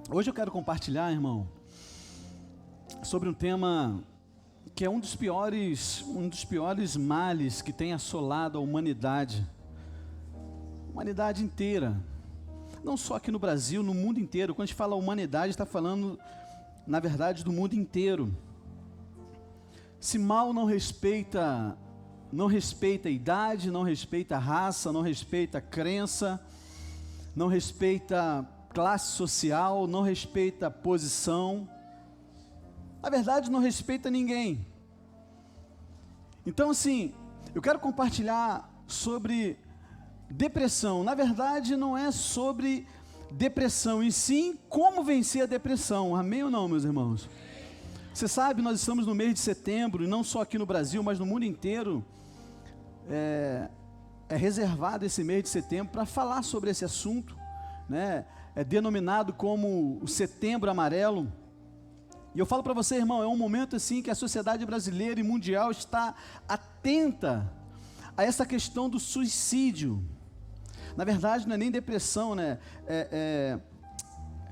Hoje eu quero compartilhar, irmão, sobre um tema que é um dos piores males que tem assolado a humanidade inteira. Não só aqui no Brasil, no mundo inteiro. Quando a gente fala humanidade, está falando, na verdade, do mundo inteiro. Esse mal não respeita a idade, não respeita a raça, não respeita a crença, não respeita classe social, não respeita posição. Na verdade, não respeita ninguém. Então, assim, eu quero compartilhar sobre depressão. Na verdade, não é sobre depressão, e sim como vencer a depressão. Amém ou não, meus irmãos? Você sabe, nós estamos no mês de setembro, e não só aqui no Brasil, mas no mundo inteiro, é reservado esse mês de setembro para falar sobre esse assunto, né? É denominado como o Setembro Amarelo. E eu falo para você, irmão, é um momento assim que a sociedade brasileira e mundial está atenta a essa questão do suicídio. Na verdade, não é nem depressão, né?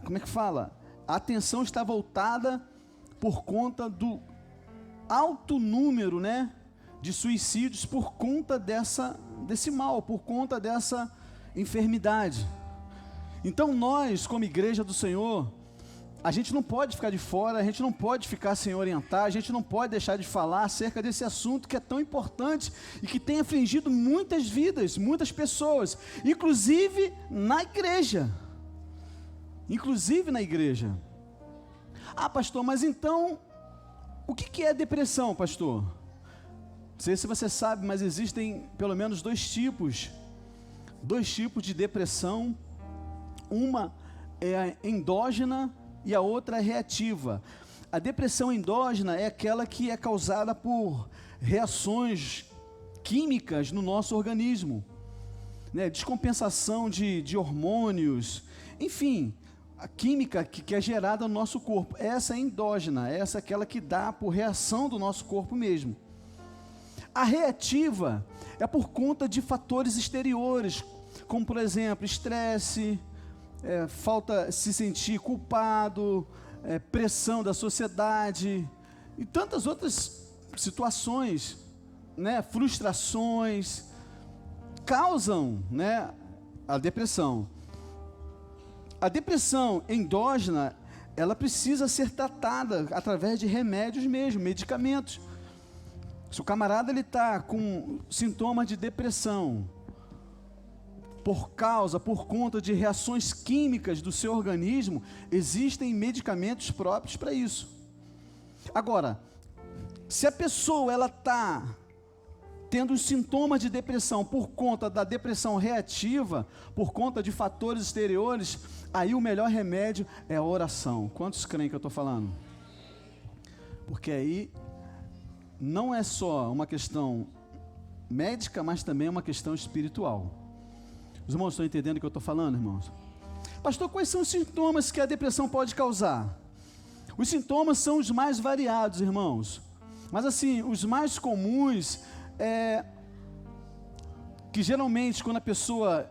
Como é que fala? A atenção está voltada por conta do alto número, né, de suicídios por conta desse mal, por conta dessa enfermidade. Então nós, como igreja do Senhor, a gente não pode ficar de fora, a gente não pode ficar sem orientar, a gente não pode deixar de falar acerca desse assunto que é tão importante e que tem afligido muitas vidas, muitas pessoas, inclusive na igreja. Ah, pastor, mas então, o que é depressão, pastor? Não sei se você sabe, mas existem pelo menos dois tipos de depressão. Uma é a endógena e a outra é reativa. A depressão endógena é aquela que é causada por reações químicas no nosso organismo, né? Descompensação de hormônios, enfim, a química que é gerada no nosso corpo. Essa é endógena, essa é aquela que dá por reação do nosso corpo mesmo. A reativa é por conta de fatores exteriores, como por exemplo, estresse, falta se sentir culpado, pressão da sociedade e tantas outras situações, né, frustrações, causam, né, a depressão. A depressão endógena, ela precisa ser tratada através de remédios mesmo, medicamentos. Se o camarada está com sintomas de depressão, por conta de reações químicas do seu organismo, existem medicamentos próprios para isso. Agora, se a pessoa está tendo sintomas de depressão por conta da depressão reativa, por conta de fatores exteriores, aí o melhor remédio é a oração. Quantos creem que eu estou falando? Porque aí não é só uma questão médica, mas também é uma questão espiritual. Os irmãos estão entendendo o que eu estou falando, irmãos? Pastor, quais são os sintomas que a depressão pode causar? Os sintomas são os mais variados, irmãos. Mas assim, os mais comuns que geralmente quando a pessoa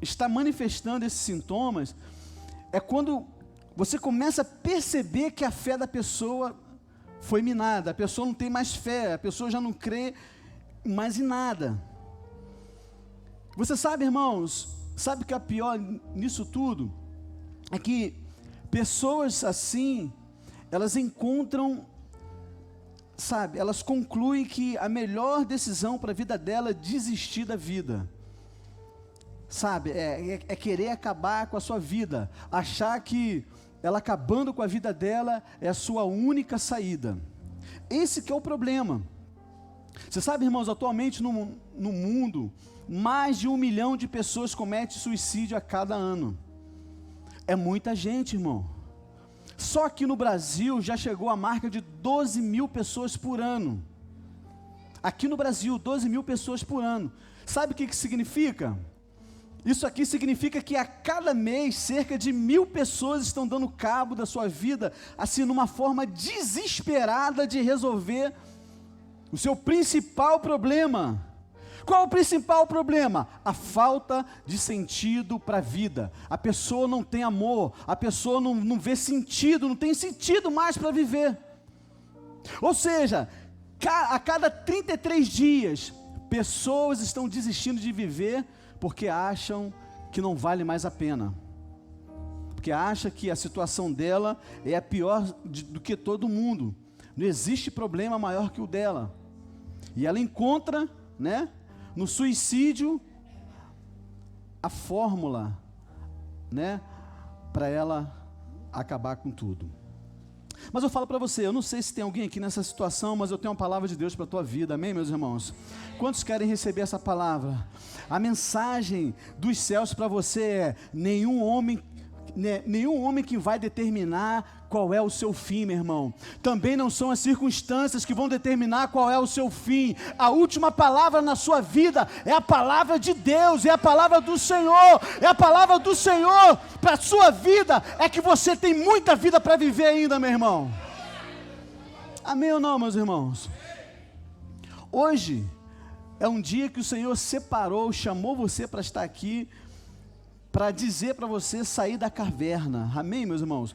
está manifestando esses sintomas, é quando você começa a perceber que a fé da pessoa foi minada, a pessoa não tem mais fé, a pessoa já não crê mais em nada. Você sabe, irmãos, sabe que a pior nisso tudo é que pessoas assim, elas encontram, sabe, elas concluem que a melhor decisão para a vida dela é desistir da vida, sabe, é querer acabar com a sua vida, achar que ela acabando com a vida dela é a sua única saída. Esse que é o problema. Você sabe, irmãos, atualmente no mundo, mais de 1 milhão de pessoas cometem suicídio a cada ano. É muita gente, irmão. Só aqui no Brasil já chegou a marca de 12 mil pessoas por ano. Aqui no Brasil, 12 mil pessoas por ano. Sabe o que significa? Isso aqui significa que a cada mês, cerca de 1.000 pessoas estão dando cabo da sua vida, assim, numa forma desesperada de resolver o seu principal problema. Qual o principal problema? A falta de sentido para a vida. A pessoa não tem amor, a pessoa não vê sentido, não tem sentido mais para viver. Ou seja, a cada 33 dias, pessoas estão desistindo de viver porque acham que não vale mais a pena. Porque acha que a situação dela é a pior do que todo mundo. Não existe problema maior que o dela. E ela encontra, né, no suicídio, a fórmula, né, para ela acabar com tudo. Mas eu falo para você, eu não sei se tem alguém aqui nessa situação, mas eu tenho uma palavra de Deus para a tua vida, amém, meus irmãos? Quantos querem receber essa palavra? A mensagem dos céus para você é: nenhum homem que vai determinar qual é o seu fim, meu irmão. Também não são as circunstâncias que vão determinar qual é o seu fim. A última palavra na sua vida é a palavra de Deus, é a palavra do Senhor, é a palavra do Senhor para a sua vida. É que você tem muita vida para viver ainda, meu irmão. Amém ou não, meus irmãos? Hoje é um dia que o Senhor separou, chamou você para estar aqui, para dizer para você sair da caverna. Amém, meus irmãos?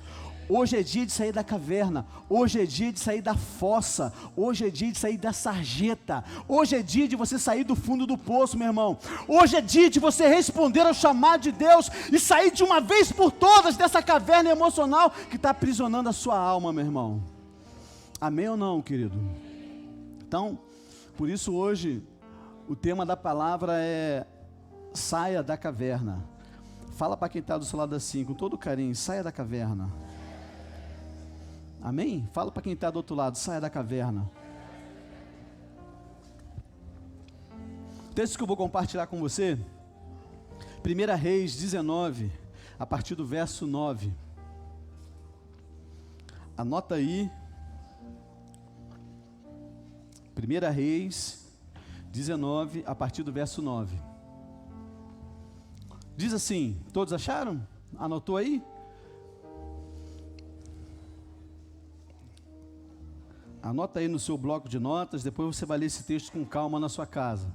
Hoje é dia de sair da caverna, hoje é dia de sair da fossa, hoje é dia de sair da sarjeta, hoje é dia de você sair do fundo do poço, meu irmão. Hoje é dia de você responder ao chamado de Deus e sair de uma vez por todas dessa caverna emocional que está aprisionando a sua alma, meu irmão. Amém ou não, querido? Então, por isso hoje, o tema da palavra é: saia da caverna. Fala para quem está do seu lado assim, com todo carinho: saia da caverna. Amém? Fala para quem está do outro lado: saia da caverna. O texto que eu vou compartilhar com você, 1 Reis 19, a partir do verso 9. Anota aí. 1 Reis 19, a partir do verso 9. Diz assim, todos acharam? Anotou aí? Anota aí no seu bloco de notas, depois você vai ler esse texto com calma na sua casa.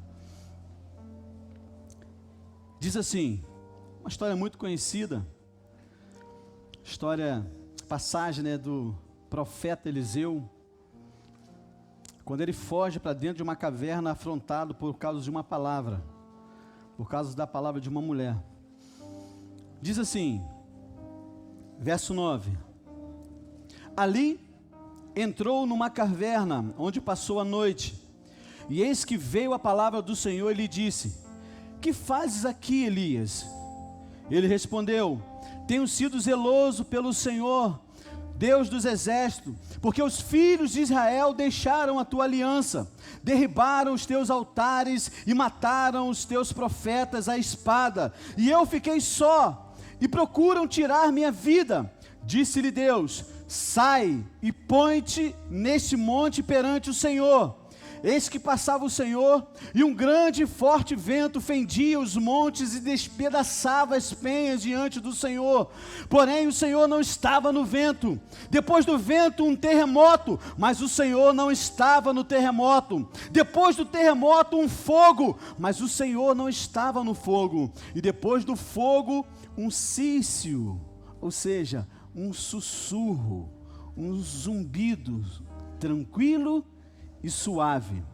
Diz assim, uma história muito conhecida, passagem, né, do profeta Eliseu, quando ele foge para dentro de uma caverna afrontado por causa de uma palavra, por causa da palavra de uma mulher. Diz assim, verso 9: ali entrou numa caverna, onde passou a noite, e eis que veio a palavra do Senhor e lhe disse: que fazes aqui, Elias? Ele respondeu: tenho sido zeloso pelo Senhor, Deus dos exércitos, porque os filhos de Israel deixaram a tua aliança, derribaram os teus altares e mataram os teus profetas à espada, e eu fiquei só, e procuram tirar minha vida. Disse-lhe Deus: sai e põe-te neste monte perante o Senhor. Eis que passava o Senhor, e um grande e forte vento fendia os montes e despedaçava as penhas diante do Senhor. Porém o Senhor não estava no vento. Depois do vento um terremoto, mas o Senhor não estava no terremoto. Depois do terremoto um fogo, mas o Senhor não estava no fogo. E depois do fogo um cício, ou seja, um sussurro, um zumbido tranquilo e suave.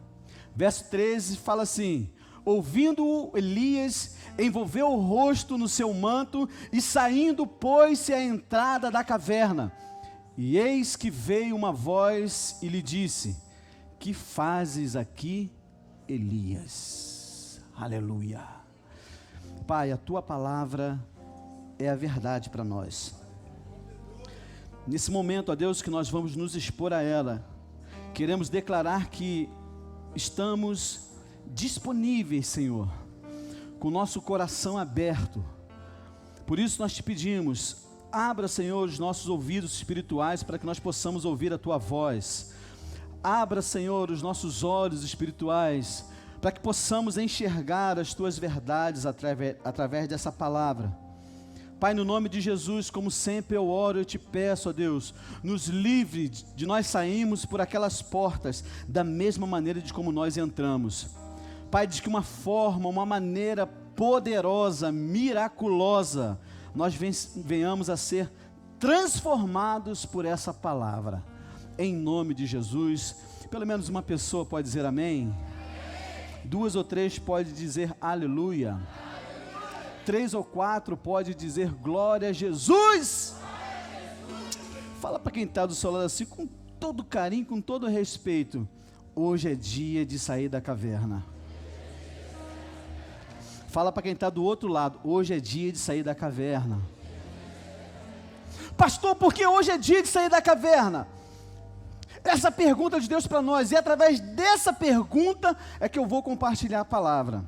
Verso 13 fala assim: ouvindo-o, Elias envolveu o rosto no seu manto e saindo pôs-se à entrada da caverna. E eis que veio uma voz e lhe disse: que fazes aqui, Elias? Aleluia. Pai, a tua palavra é a verdade para nós. Nesse momento, ó Deus, que nós vamos nos expor a ela, queremos declarar que estamos disponíveis, Senhor, com o nosso coração aberto. Por isso nós te pedimos, abra, Senhor, os nossos ouvidos espirituais para que nós possamos ouvir a tua voz. Abra, Senhor, os nossos olhos espirituais para que possamos enxergar as tuas verdades através dessa palavra. Pai, no nome de Jesus, como sempre eu oro, eu te peço, ó Deus, nos livre de nós sairmos por aquelas portas da mesma maneira de como nós entramos. Pai, de que uma forma, uma maneira poderosa, miraculosa, nós venhamos a ser transformados por essa palavra, em nome de Jesus. Pelo menos uma pessoa pode dizer amém? Duas ou três pode dizer aleluia. Três ou quatro pode dizer glória a Jesus. Fala para quem está do seu lado assim, com todo carinho, com todo respeito: hoje é dia de sair da caverna. Fala para quem está do outro lado: hoje é dia de sair da caverna. Pastor, por que hoje é dia de sair da caverna? Essa pergunta de Deus para nós, e através dessa pergunta é que eu vou compartilhar a palavra.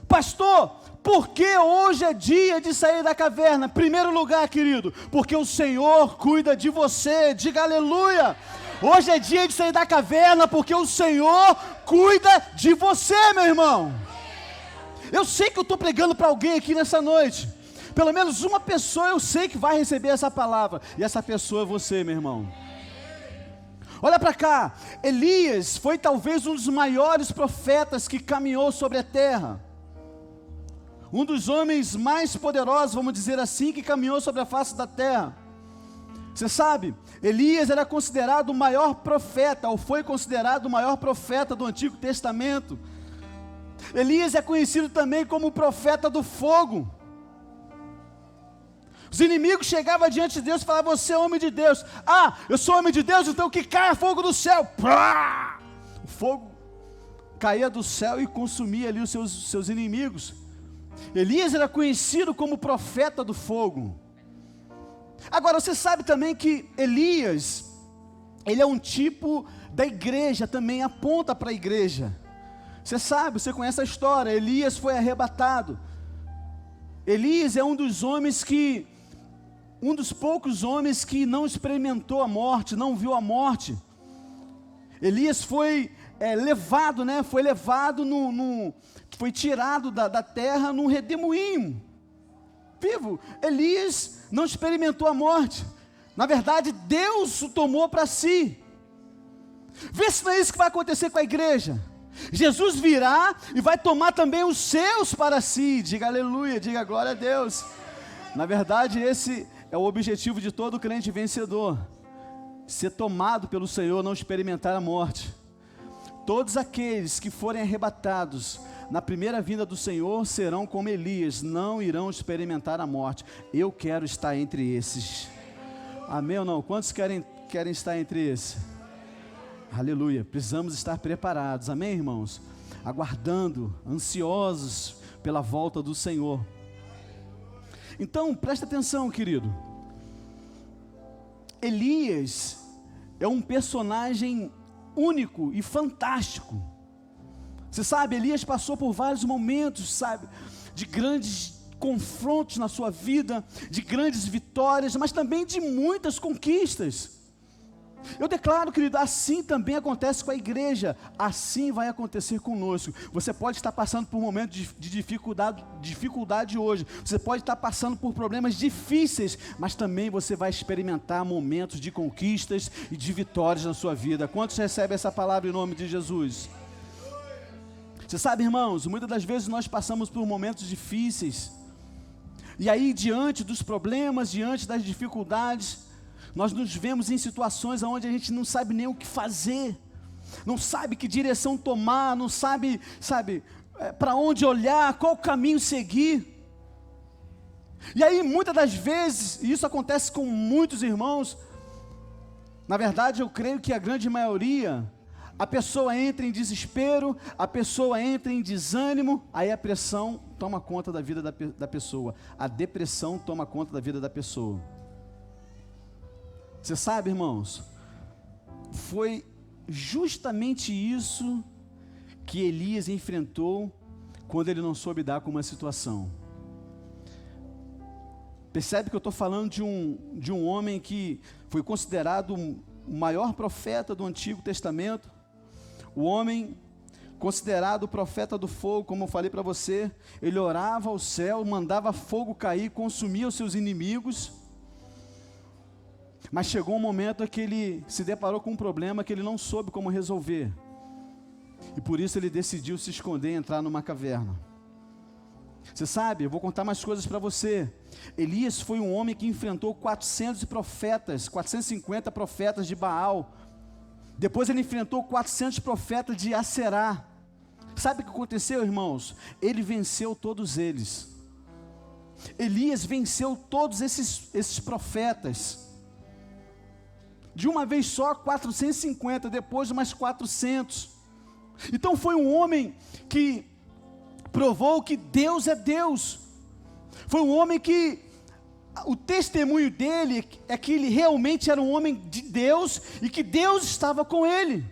Pastor, por que hoje é dia de sair da caverna? Primeiro lugar, querido, porque o Senhor cuida de você. Diga aleluia. Hoje é dia de sair da caverna porque o Senhor cuida de você, meu irmão. Eu sei que eu estou pregando para alguém aqui nessa noite. Pelo menos uma pessoa eu sei que vai receber essa palavra, e essa pessoa é você, meu irmão. Olha para cá, Elias foi talvez um dos maiores profetas que caminhou sobre a terra. Um dos homens mais poderosos, vamos dizer assim, que caminhou sobre a face da terra. Você sabe, Elias era considerado o maior profeta, ou foi considerado o maior profeta do Antigo Testamento. Elias é conhecido também como o profeta do fogo. Os inimigos chegavam diante de Deus e falavam: você é homem de Deus. Ah, eu sou homem de Deus, então que caia fogo do céu. Pá! O fogo caía do céu e consumia ali os seus inimigos. Elias era conhecido como profeta do fogo. Agora, você sabe também que Elias, ele é um tipo da igreja, também aponta para a igreja. Você sabe, você conhece a história. Elias foi arrebatado. Elias é um dos poucos homens que não experimentou a morte, não viu a morte. Elias foi levado, né? Foi levado foi tirado da terra num redemoinho vivo. Elias não experimentou a morte. Na verdade, Deus o tomou para si. Vê se não é isso que vai acontecer com a igreja. Jesus virá e vai tomar também os seus para si. Diga aleluia, diga glória a Deus. Na verdade, esse é o objetivo de todo crente vencedor: ser tomado pelo Senhor, não experimentar a morte. Todos aqueles que forem arrebatados na primeira vinda do Senhor serão como Elias, não irão experimentar a morte. Eu quero estar entre esses. Amém ou não? Quantos querem estar entre esses? Aleluia. Precisamos estar preparados, amém, irmãos? Aguardando, ansiosos pela volta do Senhor. Então, presta atenção, querido. Elias é um personagem único e fantástico. Você sabe, Elias passou por vários momentos, sabe, de grandes confrontos na sua vida, de grandes vitórias, mas também de muitas conquistas. Eu declaro, querido, assim também acontece com a igreja, assim vai acontecer conosco. Você pode estar passando por um momento de dificuldade hoje, você pode estar passando por problemas difíceis, mas também você vai experimentar momentos de conquistas e de vitórias na sua vida. Quantos recebem essa palavra em nome de Jesus? Você sabe, irmãos, muitas das vezes nós passamos por momentos difíceis, e aí diante dos problemas, diante das dificuldades, nós nos vemos em situações onde a gente não sabe nem o que fazer, não sabe que direção tomar, não sabe para onde olhar, qual caminho seguir. E aí muitas das vezes, e isso acontece com muitos irmãos, na verdade eu creio que a grande maioria, a pessoa entra em desespero, a pessoa entra em desânimo, aí a pressão toma conta da vida da pessoa, a depressão toma conta da vida da pessoa. Você sabe, irmãos, foi justamente isso que Elias enfrentou quando ele não soube lidar com uma situação. Percebe que eu estou falando de um homem que foi considerado o maior profeta do Antigo Testamento, o homem considerado o profeta do fogo, como eu falei para você. Ele orava ao céu, mandava fogo cair, consumia os seus inimigos. Mas chegou um momento em que ele se deparou com um problema que ele não soube como resolver. E por isso ele decidiu se esconder e entrar numa caverna. Você sabe, eu vou contar mais coisas para você. Elias foi um homem que enfrentou 450 profetas de Baal. Depois ele enfrentou 400 profetas de Aserá. Sabe o que aconteceu, irmãos? Ele venceu todos eles. Elias venceu todos esses profetas. De uma vez só, 450, depois mais 400. Então foi um homem que provou que Deus é Deus. Foi um homem que o testemunho dele é que ele realmente era um homem de Deus e que Deus estava com ele.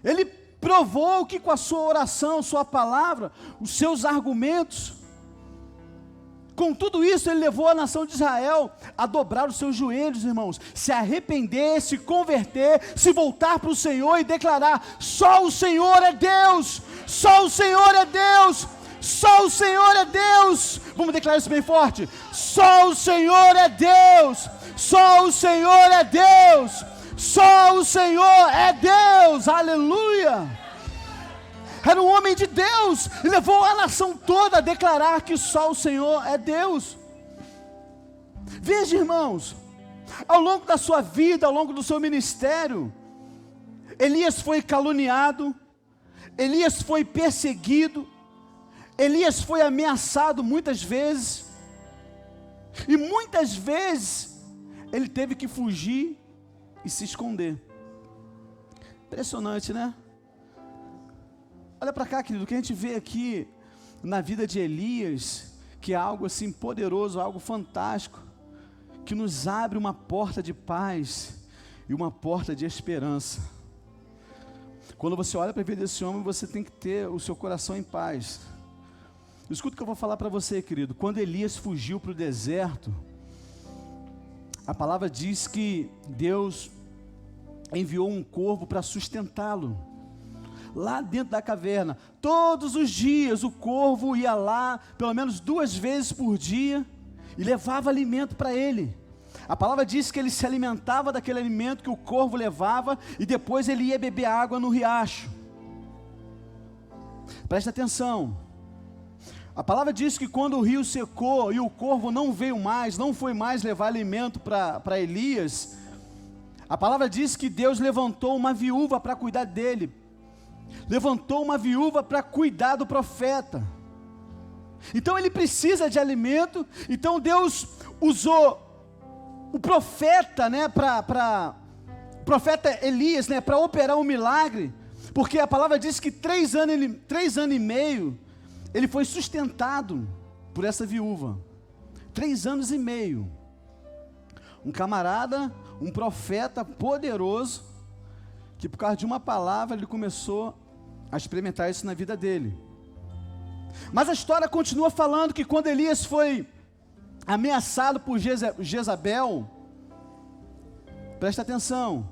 Ele provou que com a sua oração, sua palavra, os seus argumentos, com tudo isso ele levou a nação de Israel a dobrar os seus joelhos, irmãos, se arrepender, se converter, se voltar para o Senhor e declarar: só o Senhor é Deus, só o Senhor é Deus, só o Senhor é Deus. Vamos declarar isso bem forte: só o Senhor é Deus, só o Senhor é Deus, só o Senhor é Deus, aleluia. Era um homem de Deus, e levou a nação toda a declarar que só o Senhor é Deus. Veja, irmãos, ao longo da sua vida, ao longo do seu ministério, Elias foi caluniado, Elias foi perseguido, Elias foi ameaçado muitas vezes, e muitas vezes ele teve que fugir e se esconder. Impressionante, né? Olha para cá, querido, o que a gente vê aqui na vida de Elias, que é algo assim poderoso, algo fantástico, que nos abre uma porta de paz e uma porta de esperança. Quando você olha para a vida desse homem, você tem que ter o seu coração em paz. Escuta o que eu vou falar para você, querido. Quando Elias fugiu para o deserto, a palavra diz que Deus enviou um corvo para sustentá-lo. Lá dentro da caverna, todos os dias o corvo ia lá, pelo menos 2 vezes por dia, e levava alimento para ele. A palavra diz que ele se alimentava daquele alimento que o corvo levava, e depois ele ia beber água no riacho. Presta atenção, a palavra diz que quando o rio secou e o corvo não veio mais, não foi mais levar alimento para Elias, a palavra diz que Deus levantou uma viúva para cuidar dele. Levantou uma viúva para cuidar do profeta. Então ele precisa de alimento. Então Deus usou o profeta, né, profeta Elias, né, para operar um milagre, porque a palavra diz que 3 anos e meio ele foi sustentado por essa viúva. 3 anos e meio. Um camarada, um profeta poderoso, que por causa de uma palavra ele começou a experimentar isso na vida dele. Mas a história continua falando que quando Elias foi ameaçado por Jezabel, presta atenção,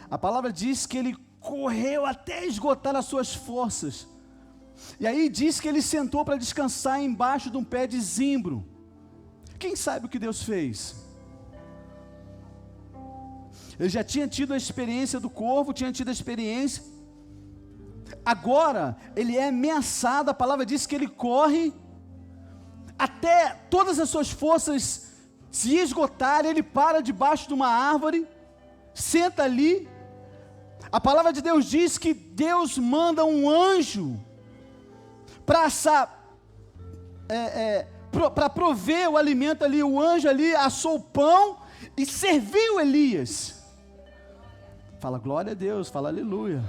a palavra diz que ele correu até esgotar as suas forças, e aí diz que ele sentou para descansar embaixo de um pé de zimbro. Quem sabe o que Deus fez? Ele já tinha tido a experiência do corvo, tinha tido a experiência. Agora, ele é ameaçado, a palavra diz que ele corre, até todas as suas forças se esgotarem, ele para debaixo de uma árvore, senta ali. A palavra de Deus diz que Deus manda um anjo, para prover o alimento ali. O anjo ali assou o pão e serviu Elias. Fala glória a Deus, fala aleluia.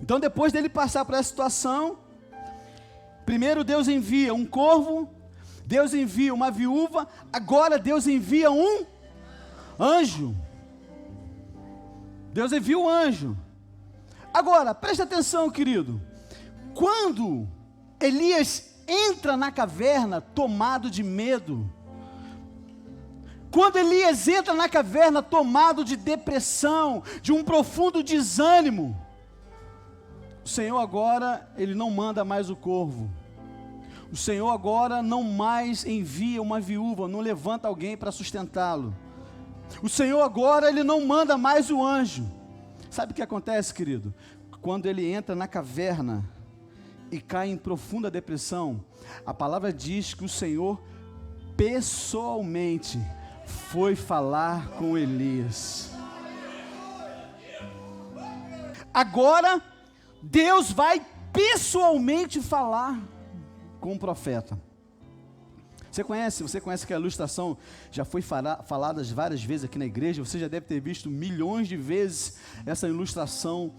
Então depois dele passar por essa situação, primeiro Deus envia um corvo, Deus envia uma viúva, agora Deus envia um anjo. Deus envia um anjo. Agora, preste atenção, querido, quando Elias entra na caverna tomado de medo, quando Elias entra na caverna tomado de depressão, de um profundo desânimo, o Senhor agora, Ele não manda mais o corvo. O Senhor agora não mais envia uma viúva, não levanta alguém para sustentá-lo. O Senhor agora, Ele não manda mais o anjo. Sabe o que acontece, querido? Quando ele entra na caverna e cai em profunda depressão, a palavra diz que o Senhor pessoalmente foi falar com Elias. Agora, Deus vai pessoalmente falar com o profeta. Você conhece que a ilustração já foi falada várias vezes aqui na igreja, você já deve ter visto milhões de vezes essa ilustração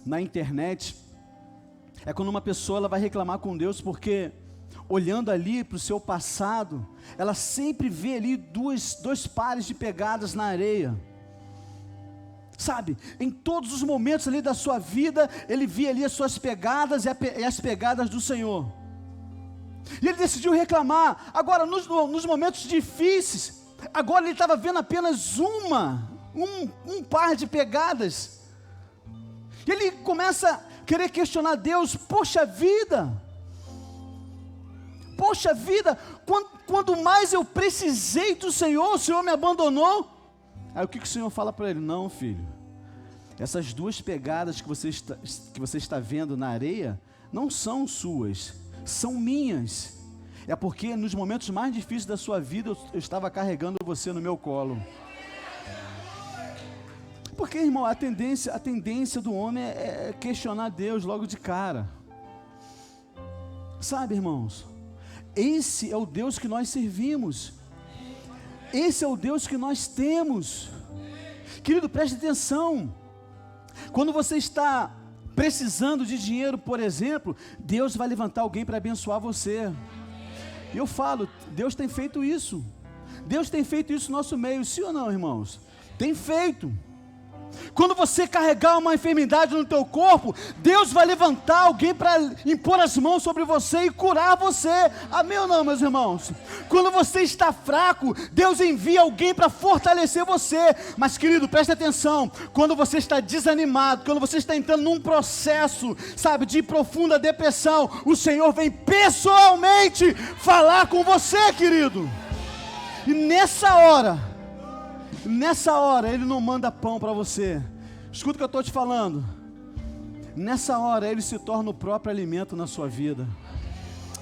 na internet. É quando uma pessoa ela vai reclamar com Deus porque, olhando ali para o seu passado, ela sempre vê ali dois pares de pegadas na areia. Sabe, em todos os momentos ali da sua vida, ele via ali as suas pegadas e as pegadas do Senhor. E ele decidiu reclamar. Agora, nos momentos difíceis, agora ele estava vendo apenas um par de pegadas. E ele começa a querer questionar Deus. Poxa vida, quando mais eu precisei do Senhor, o Senhor me abandonou. Aí o que o Senhor fala para ele? Não, filho, essas duas pegadas que você está vendo na areia, não são suas, são minhas. É porque nos momentos mais difíceis da sua vida, eu estava carregando você no meu colo. Porque, irmão, a tendência do homem é questionar Deus logo de cara. Sabe, irmãos, esse é o Deus que nós servimos. Esse é o Deus que nós temos. Querido, preste atenção. Quando você está precisando de dinheiro, por exemplo, Deus vai levantar alguém para abençoar você. Eu falo, Deus tem feito isso. Deus tem feito isso no nosso meio, sim ou não, irmãos? Tem feito. Quando você carregar uma enfermidade no teu corpo, Deus vai levantar alguém para impor as mãos sobre você e curar você. Amém ou não, meus irmãos? Quando você está fraco, Deus envia alguém para fortalecer você. Mas, querido, preste atenção, quando você está desanimado, quando você está entrando num processo, sabe, de profunda depressão, o Senhor vem pessoalmente falar com você, querido. E nessa hora, Ele não manda pão para você. Escuta o que eu estou te falando. Nessa hora, Ele se torna o próprio alimento na sua vida.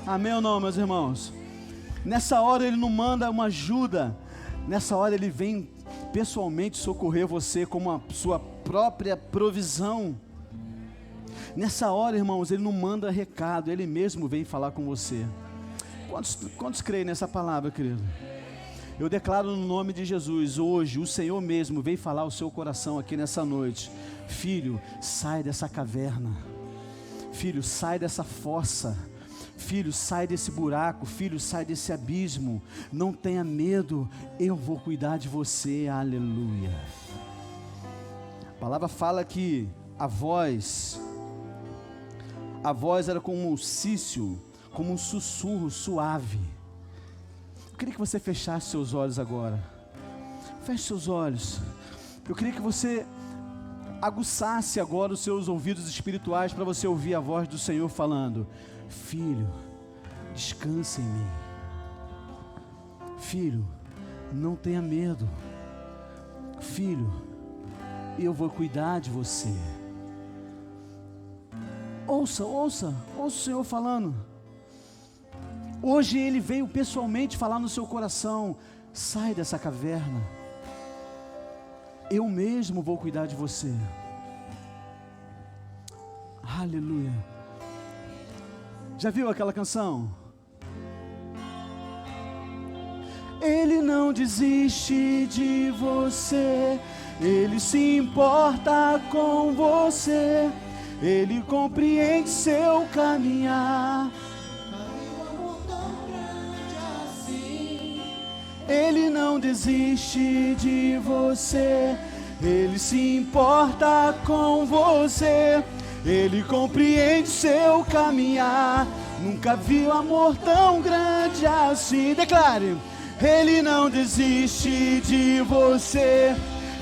Amém ou não, meus irmãos? Nessa hora, Ele não manda uma ajuda. Nessa hora, Ele vem pessoalmente socorrer você como a sua própria provisão. Nessa hora, irmãos, Ele não manda recado, Ele mesmo vem falar com você. Quantos creem nessa palavra, querido? Eu declaro no nome de Jesus, hoje, o Senhor mesmo vem falar ao seu coração aqui nessa noite. Filho, sai dessa caverna. Filho, sai dessa fossa. Filho, sai desse buraco. Filho, sai desse abismo. Não tenha medo, eu vou cuidar de você. Aleluia. A palavra fala que a voz era como um cício, como um sussurro suave. Eu queria que você fechasse seus olhos agora. Feche seus olhos. Eu queria que você aguçasse agora os seus ouvidos espirituais para você ouvir a voz do Senhor falando: filho, descanse em mim. Filho, não tenha medo. Filho, eu vou cuidar de você. Ouça o Senhor falando. Hoje Ele veio pessoalmente falar no seu coração: sai dessa caverna, eu mesmo vou cuidar de você. Aleluia. Já viu aquela canção? Ele não desiste de você, Ele se importa com você, Ele compreende seu caminhar. Ele não desiste de você, Ele se importa com você, Ele compreende seu caminhar. Nunca viu amor tão grande assim. Declare: Ele não desiste de você,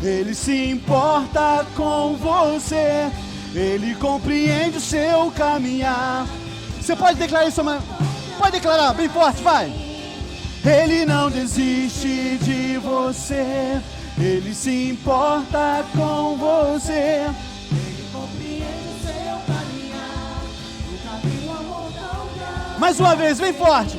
Ele se importa com você, Ele compreende o seu caminhar. Você pode declarar isso, mas pode declarar bem forte, vai. Ele não desiste de você, Ele se importa com você, Mais uma vez, bem forte.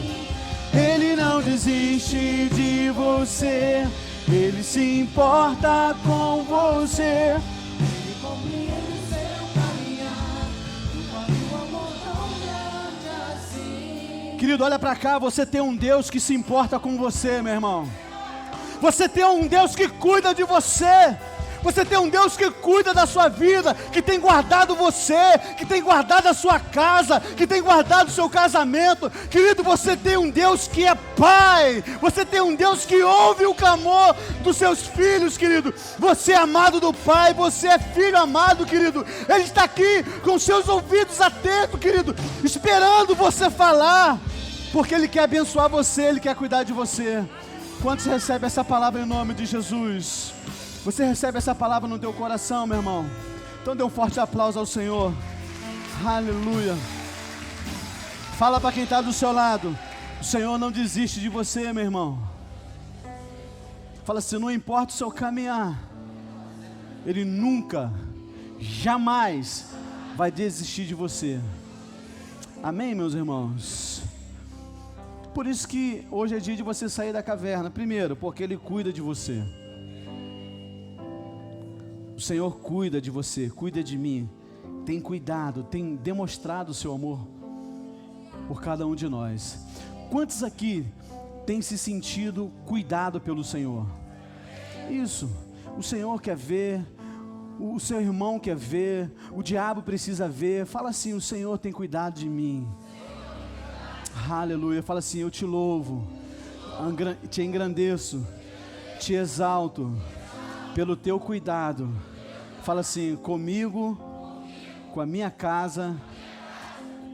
Ele não desiste de você, Ele se importa com você. Ele compreende o seu caminhar, um amor tão grande assim. Querido, olha pra cá, você tem um Deus que se importa com você, meu irmão. Você tem um Deus que cuida de você. Você tem um Deus que cuida da sua vida, que tem guardado você, que tem guardado a sua casa, que tem guardado o seu casamento. Querido, você tem um Deus que é Pai. Você tem um Deus que ouve o clamor dos seus filhos, querido. Você é amado do Pai, você é filho amado, querido. Ele está aqui com seus ouvidos atentos, querido, esperando você falar, porque Ele quer abençoar você, Ele quer cuidar de você. Quantos recebem essa palavra em nome de Jesus? Você recebe essa palavra no teu coração, meu irmão? Então dê um forte aplauso ao Senhor. Aleluia. Fala para quem está do seu lado: o Senhor não desiste de você, meu irmão. Fala assim: não importa o seu caminhar, Ele nunca, jamais vai desistir de você. Amém, meus irmãos? Por isso que hoje é dia de você sair da caverna. Primeiro, porque Ele cuida de você. O Senhor cuida de você, cuida de mim, tem cuidado, tem demonstrado o seu amor por cada um de nós. Quantos aqui têm se sentido cuidado pelo Senhor? Isso, o Senhor quer ver, o seu irmão quer ver, o diabo precisa ver. Fala assim: o Senhor tem cuidado de mim. Aleluia. Fala assim: eu te louvo, te engrandeço, te exalto pelo teu cuidado. Fala assim: comigo, com a minha casa,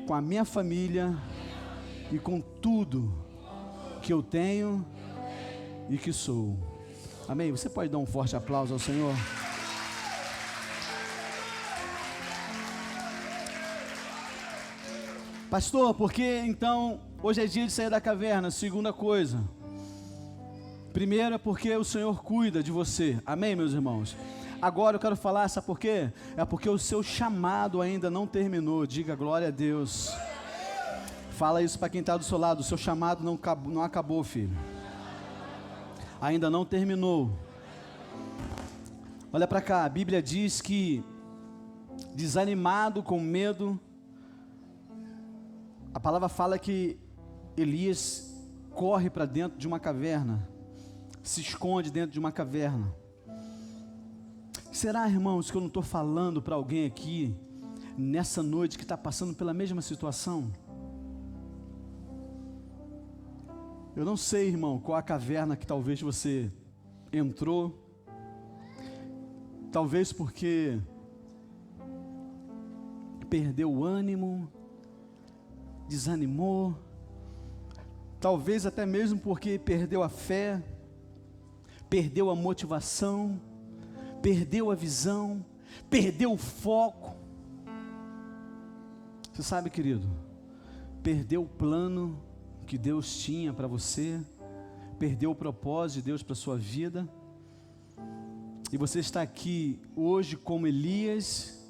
com a minha família e com tudo que eu tenho e que sou. Amém? Você pode dar um forte aplauso ao Senhor? Pastor, porque então hoje é dia de sair da caverna? Segunda coisa. Primeiro é porque o Senhor cuida de você. Amém, meus irmãos? Agora eu quero falar, sabe por quê? É porque o seu chamado ainda não terminou. Diga glória a Deus. Fala isso para quem está do seu lado: o seu chamado não acabou, filho. Ainda não terminou. Olha para cá, a Bíblia diz que, desanimado, com medo, a palavra fala que Elias corre para dentro de uma caverna, se esconde dentro de uma caverna. Será, irmãos, que eu não estou falando para alguém aqui, nessa noite, que está passando pela mesma situação? Eu não sei, irmão, qual a caverna que talvez você entrou. Talvez porque perdeu o ânimo, desanimou. Talvez até mesmo porque perdeu a fé, perdeu a motivação, perdeu a visão, perdeu o foco. Você sabe, querido, perdeu o plano que Deus tinha para você, perdeu o propósito de Deus para a sua vida, e você está aqui hoje como Elias,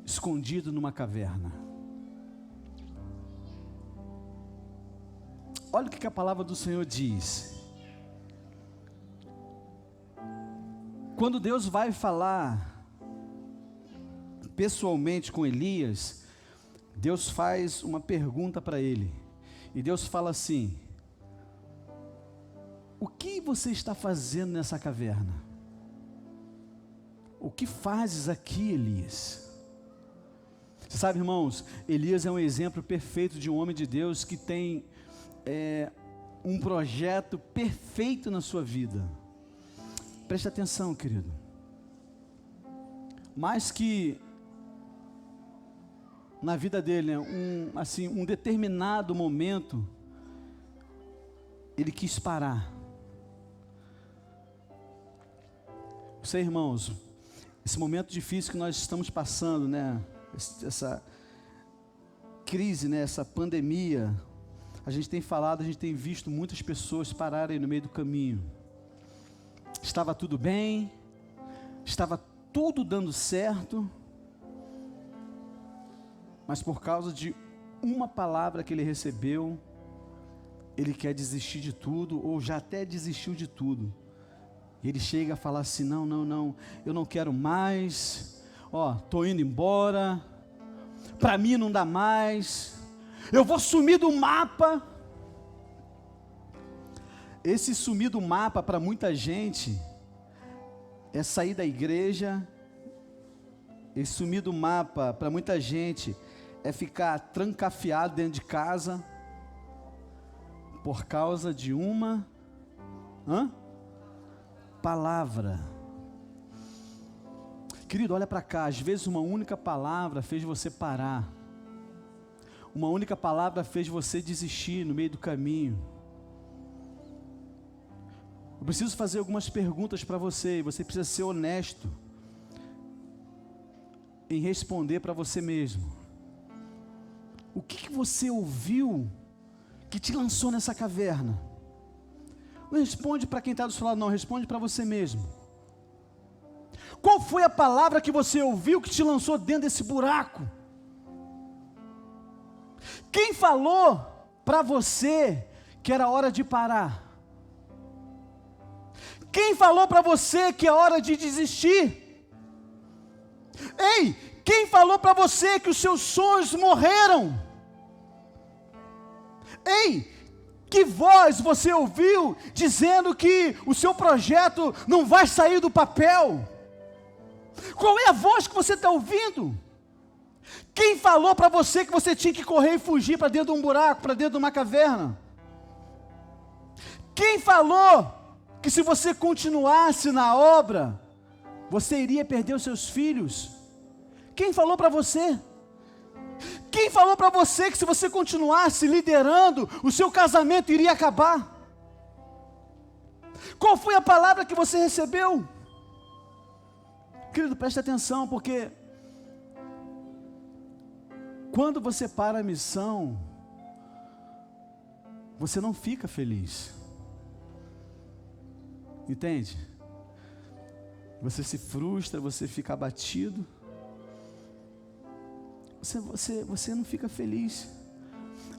escondido numa caverna. Olha o que a palavra do Senhor diz. Quando Deus vai falar pessoalmente com Elias, Deus faz uma pergunta para ele. E Deus fala assim: o que você está fazendo nessa caverna? O que fazes aqui, Elias? Você sabe, irmãos, Elias é um exemplo perfeito de um homem de Deus que tem um projeto perfeito na sua vida. Preste atenção, querido. Mais que na vida dele, um determinado momento, ele quis parar. Você, irmãos, esse momento difícil que nós estamos passando, né? Essa crise, né? Essa pandemia, a gente tem falado, a gente tem visto muitas pessoas pararem no meio do caminho. Estava tudo bem, estava tudo dando certo, mas por causa de uma palavra que ele recebeu, ele quer desistir de tudo, ou já até desistiu de tudo. E ele chega a falar assim: não, eu não quero mais, estou indo embora, para mim não dá mais, eu vou sumir do mapa. Esse sumir do mapa para muita gente é sair da igreja. Esse sumir do mapa para muita gente é ficar trancafiado dentro de casa por causa de uma palavra. Querido, olha para cá. Às vezes uma única palavra fez você parar. Uma única palavra fez você desistir no meio do caminho. Eu preciso fazer algumas perguntas para você, e você precisa ser honesto em responder para você mesmo. O que você ouviu que te lançou nessa caverna? Não responde para quem está do seu lado, não, responde para você mesmo. Qual foi a palavra que você ouviu que te lançou dentro desse buraco? Quem falou para você que era hora de parar? Quem falou para você que é hora de desistir? Ei, quem falou para você que os seus sonhos morreram? Ei, que voz você ouviu dizendo que o seu projeto não vai sair do papel? Qual é a voz que você está ouvindo? Quem falou para você que você tinha que correr e fugir para dentro de um buraco, para dentro de uma caverna? Quem falou que se você continuasse na obra, você iria perder os seus filhos? Quem falou para você? Quem falou para você que se você continuasse liderando, o seu casamento iria acabar? Qual foi a palavra que você recebeu? Querido, preste atenção, porque quando você para a missão, você não fica feliz. Entende? Você se frustra, você fica abatido. Você não fica feliz.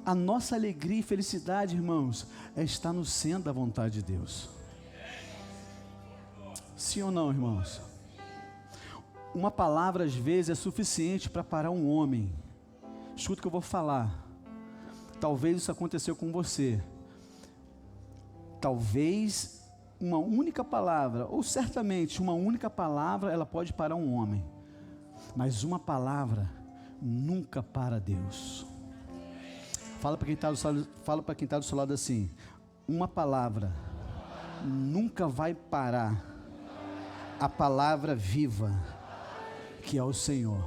A nossa alegria e felicidade, irmãos, é estar no centro da vontade de Deus. Sim ou não, irmãos? Uma palavra às vezes é suficiente para parar um homem. Escuta o que eu vou falar. Talvez isso aconteceu com você. Talvez uma única palavra, ou certamente uma única palavra, ela pode parar um homem. Mas uma palavra nunca para Deus. Fala para quem está do seu lado assim: uma palavra nunca vai parar a palavra viva que é o Senhor.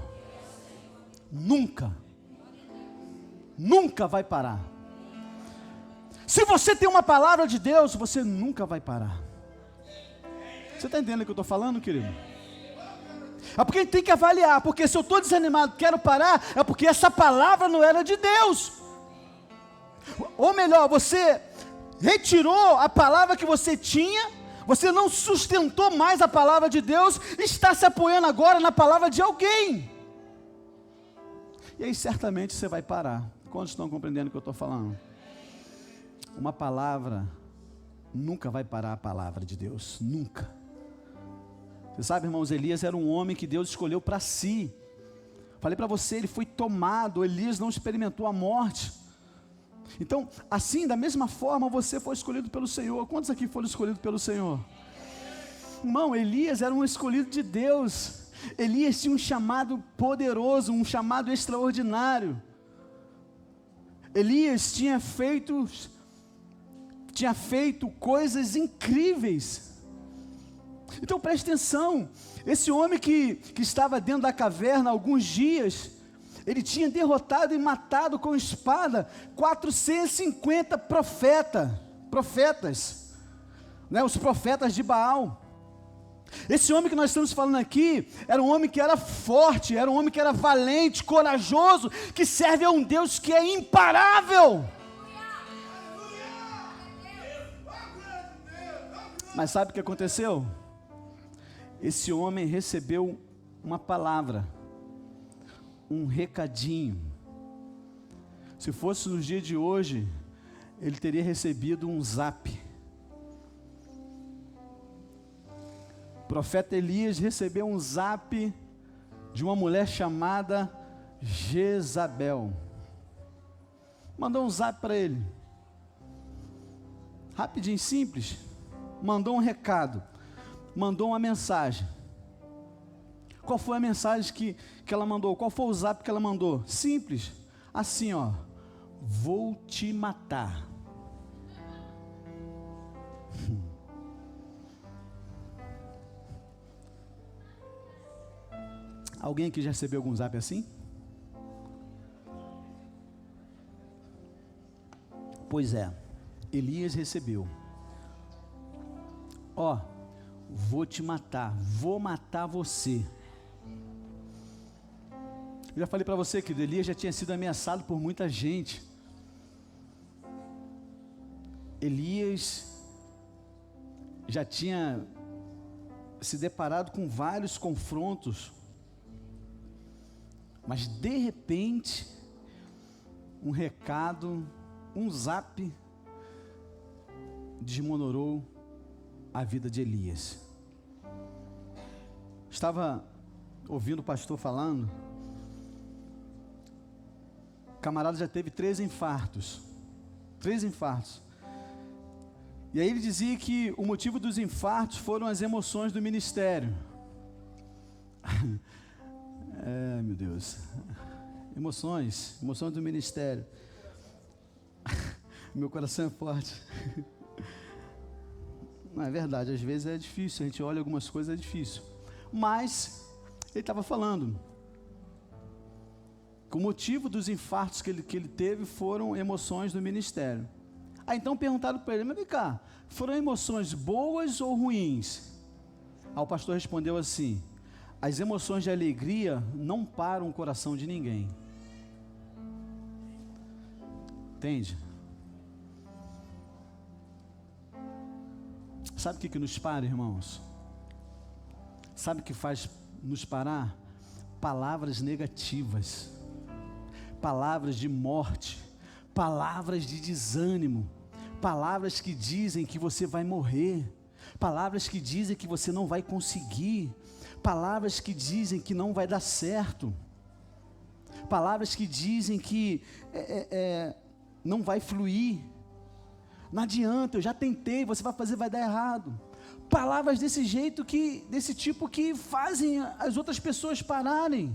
Nunca vai parar. Se você tem uma palavra de Deus, você nunca vai parar. Você está entendendo o que eu estou falando, querido? É porque a gente tem que avaliar, porque se eu estou desanimado, quero parar, é porque essa palavra não era de Deus. Ou melhor, você retirou a palavra que você tinha, você não sustentou mais a palavra de Deus, está se apoiando agora na palavra de alguém. E aí certamente você vai parar. Quantos estão compreendendo o que eu estou falando? Uma palavra nunca vai parar a palavra de Deus, nunca. Você sabe, irmãos, Elias era um homem que Deus escolheu para si. Falei para você, ele foi tomado. Elias não experimentou a morte. Então, assim, da mesma forma, você foi escolhido pelo Senhor. Quantos aqui foram escolhidos pelo Senhor? Irmão, Elias era um escolhido de Deus. Elias tinha um chamado poderoso, um chamado extraordinário. Elias tinha feito coisas incríveis. Então preste atenção, esse homem que estava dentro da caverna há alguns dias, ele tinha derrotado e matado com espada 450 profetas, né, os profetas de Baal. Esse homem que nós estamos falando aqui, era um homem que era forte, era um homem que era valente, corajoso, que serve a um Deus que é imparável. Mas sabe o que aconteceu? Esse homem recebeu uma palavra, um recadinho. Se fosse nos dias de hoje, ele teria recebido um zap. O profeta Elias recebeu um zap de uma mulher chamada Jezabel. Mandou um zap para ele. Rapidinho, simples. Mandou um recado. Mandou uma mensagem. Qual foi a mensagem que ela mandou? Qual foi o zap que ela mandou? Simples. Assim, ó. Vou te matar. Alguém aqui já recebeu algum zap assim? Pois é, Elias recebeu. Ó, vou te matar, vou matar você. Eu já falei para você que Elias já tinha sido ameaçado por muita gente. Elias já tinha se deparado com vários confrontos, mas de repente, um recado, um zap, desmonorou a vida de Elias. Estava ouvindo o pastor falando, o camarada já teve 3 infartos. E aí ele dizia que o motivo dos infartos foram as emoções do ministério. Meu Deus. Emoções do ministério. Meu coração é forte. Não é verdade, às vezes é difícil, a gente olha algumas coisas, é difícil. Mas ele estava falando que o motivo dos infartos que ele teve foram emoções do ministério. Aí então perguntaram para ele, mas vem cá, foram emoções boas ou ruins? Aí o pastor respondeu assim: as emoções de alegria não param o coração de ninguém. Entende? Sabe o que nos para, irmãos? Sabe o que faz nos parar? Palavras negativas, palavras de morte, palavras de desânimo, palavras que dizem que você vai morrer, palavras que dizem que você não vai conseguir, palavras que dizem que não vai dar certo, palavras que dizem que não vai fluir, não adianta, eu já tentei, você vai fazer, vai dar errado. Palavras desse jeito, desse tipo, que fazem as outras pessoas pararem.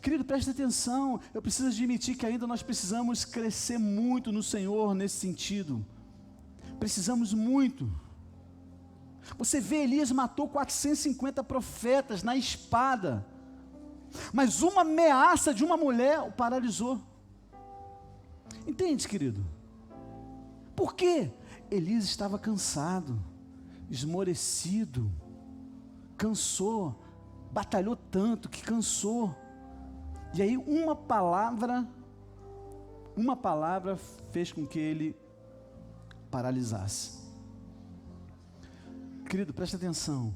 Querido, preste atenção, eu preciso admitir que ainda nós precisamos crescer muito no Senhor nesse sentido. Precisamos muito. Você vê, Elias matou 450 profetas na espada, mas uma ameaça de uma mulher o paralisou. Entende, querido? Por quê? Elias estava cansado, esmorecido, cansou, batalhou tanto que cansou. E aí uma palavra fez com que ele paralisasse. Querido, preste atenção.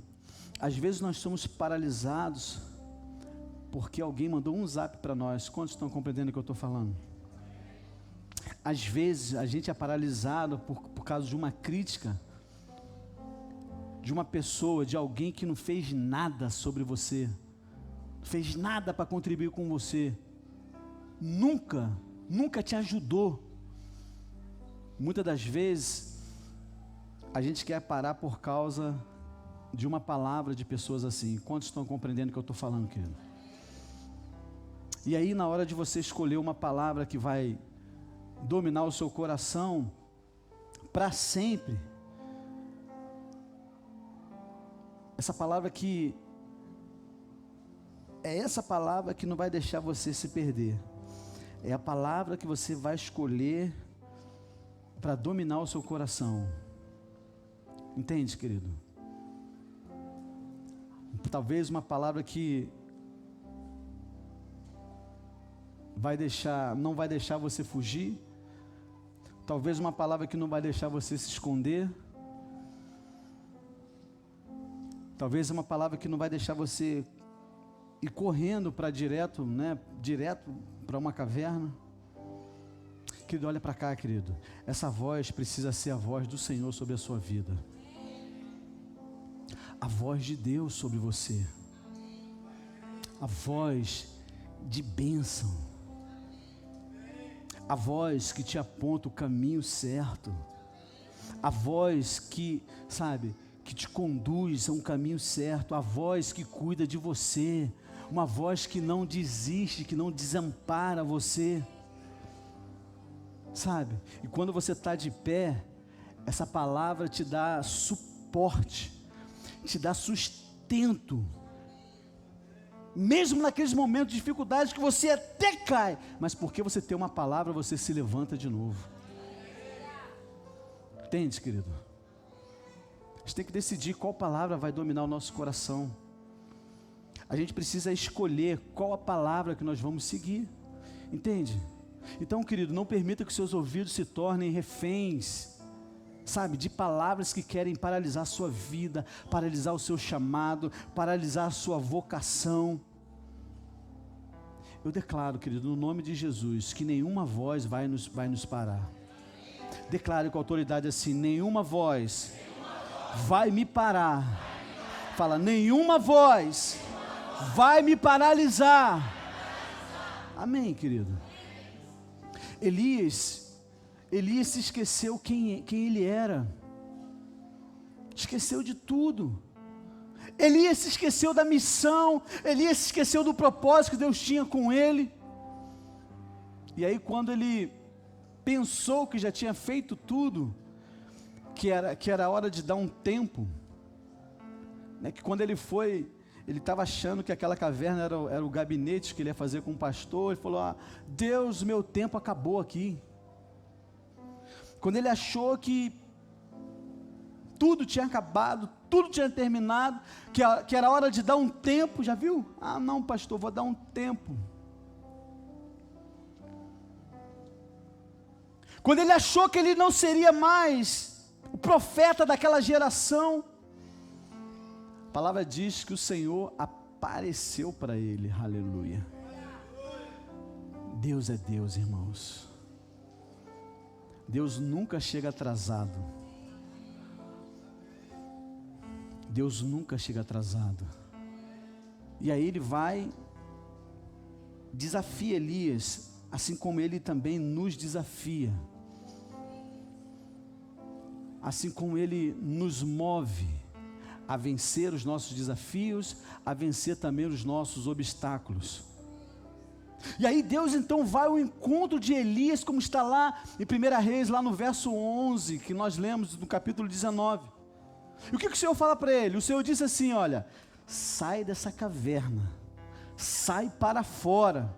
Às vezes nós somos paralisados porque alguém mandou um zap para nós. Quantos estão compreendendo o que eu estou falando? Às vezes a gente é paralisado por causa de uma crítica, de uma pessoa, de alguém que não fez nada sobre você, não fez nada para contribuir com você, nunca te ajudou. Muitas das vezes a gente quer parar por causa de uma palavra de pessoas assim. Quantos estão compreendendo o que eu estou falando, querido? E aí, na hora de você escolher uma palavra que vai dominar o seu coração para sempre, essa palavra que é essa palavra que não vai deixar você se perder, é a palavra que você vai escolher para dominar o seu coração. Entende, querido? Talvez uma palavra que não vai deixar você fugir, talvez uma palavra que não vai deixar você se esconder, talvez uma palavra que não vai deixar você ir correndo para direto para uma caverna. Querido, olha para cá, querido. Essa voz precisa ser a voz do Senhor sobre a sua vida. A voz de Deus sobre você. A voz de bênção. A voz que te aponta o caminho certo. A voz que, sabe, que te conduz a um caminho certo. A voz que cuida de você. Uma voz que não desiste, que não desampara você. Sabe? E quando você está de pé, essa palavra te dá suporte, te dá sustento. Mesmo naqueles momentos de dificuldade que você até cai, mas porque você tem uma palavra, você se levanta de novo. Entende, querido? A gente tem que decidir qual palavra vai dominar o nosso coração. A gente precisa escolher qual a palavra que nós vamos seguir. Entende? Então, querido, não permita que seus ouvidos se tornem reféns, sabe, de palavras que querem paralisar a sua vida, paralisar o seu chamado, paralisar a sua vocação. Eu declaro, querido, no nome de Jesus, que nenhuma voz vai nos parar. Declare com autoridade assim: nenhuma voz vai me parar. Fala: nenhuma voz vai me paralisar. Amém, querido. Elias se esqueceu quem ele era. Esqueceu de tudo. Elias se esqueceu da missão. Elias se esqueceu do propósito que Deus tinha com ele. E aí, quando ele pensou que já tinha feito tudo, que era hora de dar um tempo, né, que quando ele foi, ele estava achando que aquela caverna era o gabinete que ele ia fazer com o pastor. Ele falou: Deus, meu tempo acabou aqui. Quando ele achou que tudo tinha acabado, tudo tinha terminado, que era hora de dar um tempo, já viu? Não, pastor, vou dar um tempo. Quando ele achou que ele não seria mais o profeta daquela geração, a palavra diz que o Senhor apareceu para ele. Aleluia. Deus é Deus, irmãos. Deus nunca chega atrasado. Deus nunca chega atrasado. E aí ele vai, desafia Elias, assim como ele também nos desafia. Assim como ele nos move a vencer os nossos desafios, a vencer também os nossos obstáculos. E aí Deus então vai ao encontro de Elias, como está lá em 1 Reis, lá no verso 11, que nós lemos no capítulo 19. E o que o Senhor fala para ele? O Senhor disse assim: olha, sai dessa caverna, sai para fora,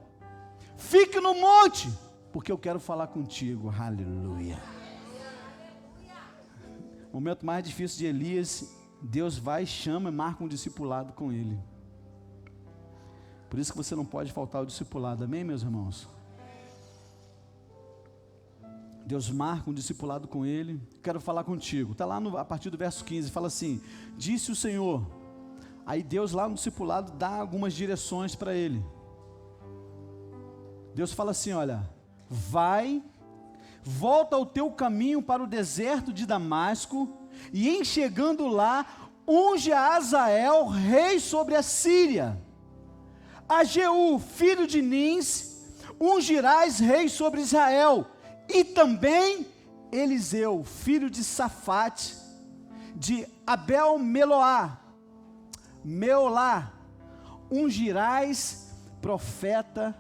fique no monte, porque eu quero falar contigo. Aleluia. O momento mais difícil de Elias, Deus vai, chama e marca um discipulado com ele. Por isso que você não pode faltar ao discipulado, amém, meus irmãos? Deus marca um discipulado com ele. Quero falar contigo. Está lá a partir do verso 15, fala assim: disse o Senhor. Aí Deus lá no discipulado dá algumas direções para ele. Deus fala assim: olha, vai, volta ao teu caminho para o deserto de Damasco, e em chegando lá, unge a Azael, rei sobre a Síria. A Jeú, filho de Nins, ungirás rei sobre Israel. E também Eliseu, filho de Safate, de Abel-Meolá, ungirás profeta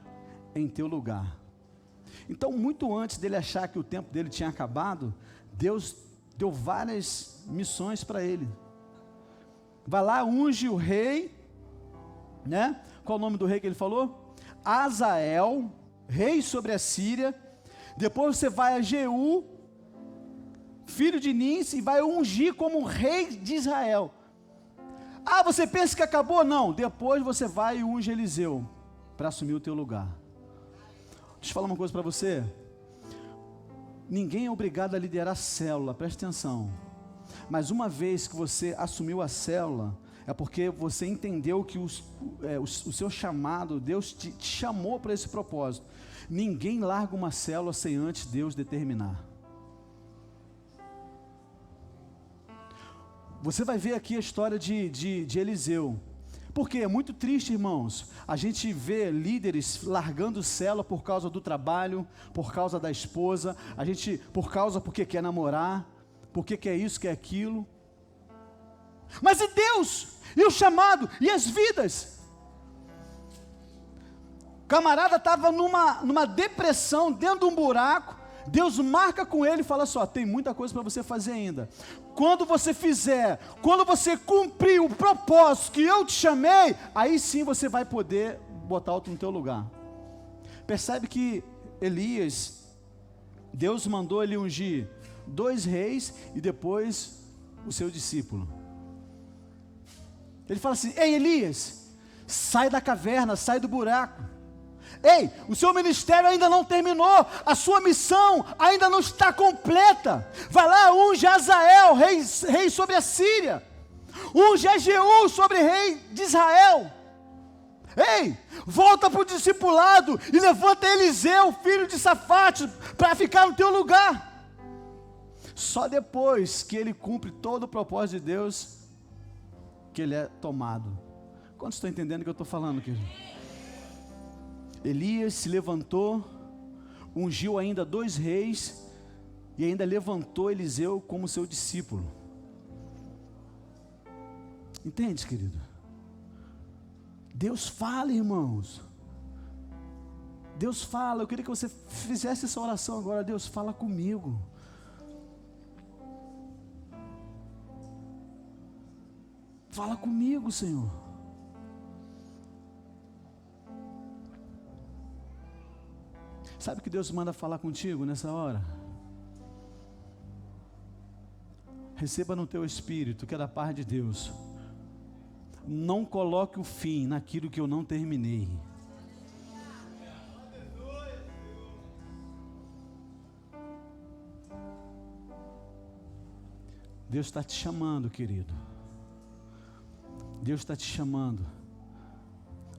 em teu lugar. Então, muito antes dele achar que o tempo dele tinha acabado, Deus deu várias missões para ele. Vai lá, unge o rei, né? Qual o nome do rei que ele falou? Azael, rei sobre a Síria. Depois você vai a Jeú, filho de Nins, e vai ungir como rei de Israel. Você pensa que acabou? Não, depois você vai e unge Eliseu, para assumir o teu lugar. Deixa eu falar uma coisa para você. Ninguém é obrigado a liderar a célula, preste atenção. Mas uma vez que você assumiu a célula, é porque você entendeu que o seu chamado, Deus te chamou para esse propósito. Ninguém larga uma célula sem antes Deus determinar. Você vai ver aqui a história de Eliseu. Porque é muito triste, irmãos, a gente vê líderes largando célula por causa do trabalho, por causa da esposa, porque quer namorar, porque quer isso, quer aquilo. Mas e Deus? E o chamado? E as vidas? O camarada estava numa depressão, dentro de um buraco. Deus marca com ele e fala só, tem muita coisa para você fazer ainda. Quando você cumprir o propósito que eu te chamei, aí sim você vai poder botar outro no teu lugar. Percebe que Elias, Deus mandou ele ungir 2 reis e depois o seu discípulo. Ele fala assim, ei Elias, sai da caverna, sai do buraco. Ei, o seu ministério ainda não terminou, a sua missão ainda não está completa. Vai lá, unge Azael, rei sobre a Síria. Unge Jeú sobre rei de Israel. Ei, volta para o discipulado e levanta Eliseu, filho de Safate, para ficar no teu lugar. Só depois que ele cumpre todo o propósito de Deus, que ele é tomado. Quantos estão entendendo o que eu estou falando, querido? Elias se levantou, ungiu ainda 2 reis, e ainda levantou Eliseu como seu discípulo. Entende, querido? Deus fala, irmãos. Deus fala. Eu queria que você fizesse essa oração agora. Deus, fala comigo. Fala comigo, Senhor. Sabe o que Deus manda falar contigo nessa hora? Receba no teu espírito, que é da parte de Deus. Não coloque o fim naquilo que eu não terminei. Deus está te chamando, querido. Deus está te chamando.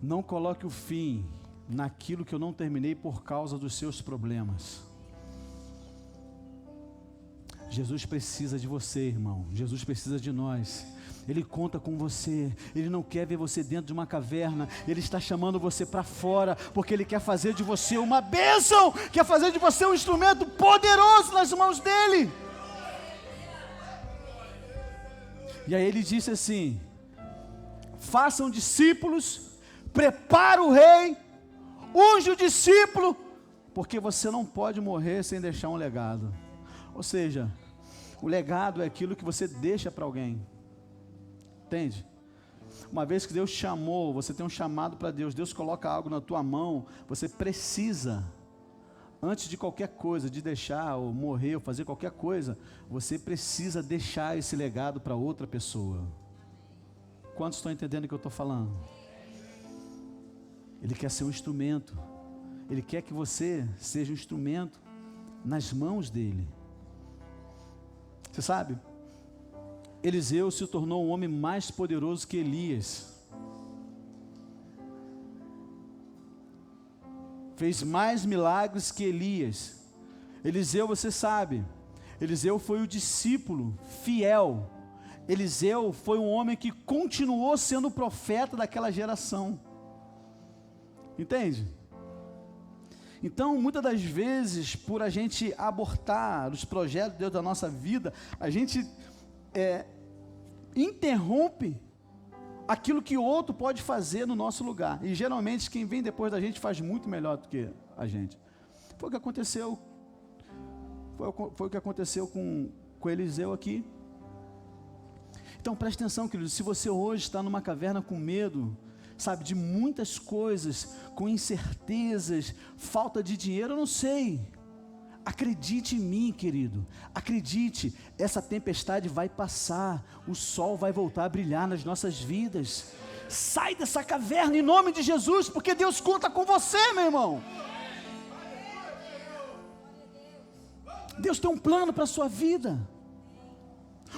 Não coloque o fim naquilo que eu não terminei por causa dos seus problemas. Jesus precisa de você, irmão. Jesus precisa de nós. Ele conta com você. Ele não quer ver você dentro de uma caverna. Ele está chamando você para fora, porque Ele quer fazer de você uma bênção, quer fazer de você um instrumento poderoso nas mãos dEle. E aí Ele disse assim: façam discípulos, prepara o rei, unge o discípulo, porque você não pode morrer sem deixar um legado. Ou seja, o legado é aquilo que você deixa para alguém. Entende? Uma vez que Deus chamou, você tem um chamado para Deus, Deus coloca algo na tua mão, você precisa, antes de qualquer coisa, de deixar ou morrer ou fazer qualquer coisa, você precisa deixar esse legado para outra pessoa. Quantos estão entendendo o que eu estou falando? Ele quer ser um instrumento. Ele quer que você seja um instrumento nas mãos dele. Você sabe, Eliseu se tornou um homem mais poderoso que Elias. Fez mais milagres que Elias. Eliseu, você sabe, Eliseu foi o discípulo fiel. Eliseu foi um homem que continuou sendo profeta daquela geração. Entende? Então, muitas das vezes, por a gente abortar os projetos de Deus da nossa vida, a gente interrompe aquilo que o outro pode fazer no nosso lugar. E geralmente quem vem depois da gente faz muito melhor do que a gente. Foi o que aconteceu. Foi o que aconteceu com Eliseu aqui. Então preste atenção, querido, se você hoje está numa caverna com medo, sabe, de muitas coisas, com incertezas, falta de dinheiro, eu não sei. Acredite em mim, querido, acredite, essa tempestade vai passar, o sol vai voltar a brilhar nas nossas vidas. Sai dessa caverna em nome de Jesus, porque Deus conta com você, meu irmão. Deus tem um plano para a sua vida.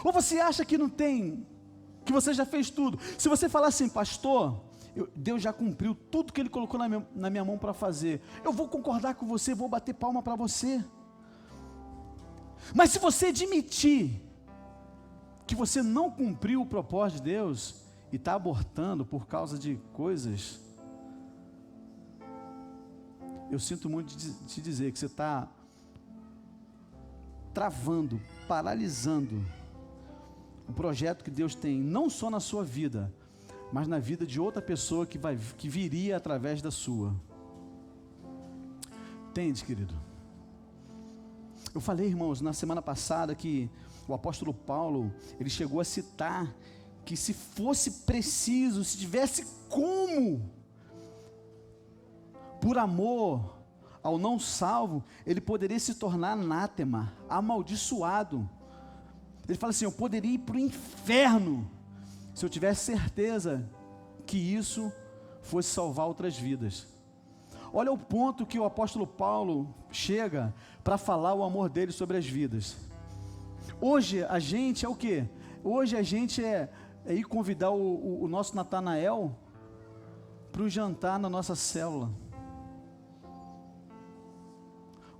Ou você acha que não tem que você já fez tudo. Se você falar assim, pastor, Deus já cumpriu tudo que Ele colocou na minha mão para fazer, eu vou concordar com você, vou bater palma para você. Mas se você admitir que você não cumpriu o propósito de Deus e está abortando por causa de coisas, eu sinto muito de te dizer que você está travando, paralisando o projeto que Deus tem, não só na sua vida, mas na vida de outra pessoa que viria através da sua. Entende, querido? Eu falei, irmãos, na semana passada que o apóstolo Paulo, ele chegou a citar que se fosse preciso, se tivesse como, por amor ao não salvo, ele poderia se tornar anátema, amaldiçoado. Ele fala assim, eu poderia ir para o inferno, se eu tivesse certeza que isso fosse salvar outras vidas. Olha o ponto que o apóstolo Paulo chega para falar o amor dele sobre as vidas. Hoje a gente é o quê? Hoje a gente é ir convidar o nosso Natanael para o jantar na nossa célula.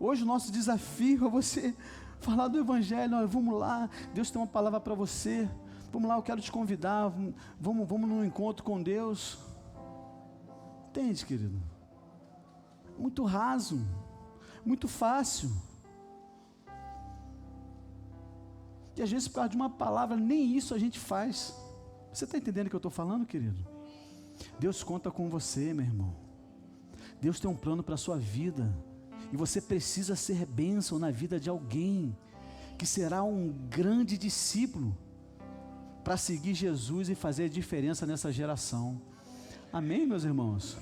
Hoje o nosso desafio é você falar do Evangelho. Olha, vamos lá, Deus tem uma palavra para você, vamos lá, eu quero te convidar, vamos num encontro com Deus. Entende, querido? Muito raso, muito fácil, e às vezes por causa de uma palavra, nem isso a gente faz. Você está entendendo o que eu estou falando, querido? Deus conta com você, meu irmão. Deus tem um plano para a sua vida, e você precisa ser bênção na vida de alguém, que será um grande discípulo, para seguir Jesus e fazer a diferença nessa geração. Amém, meus irmãos?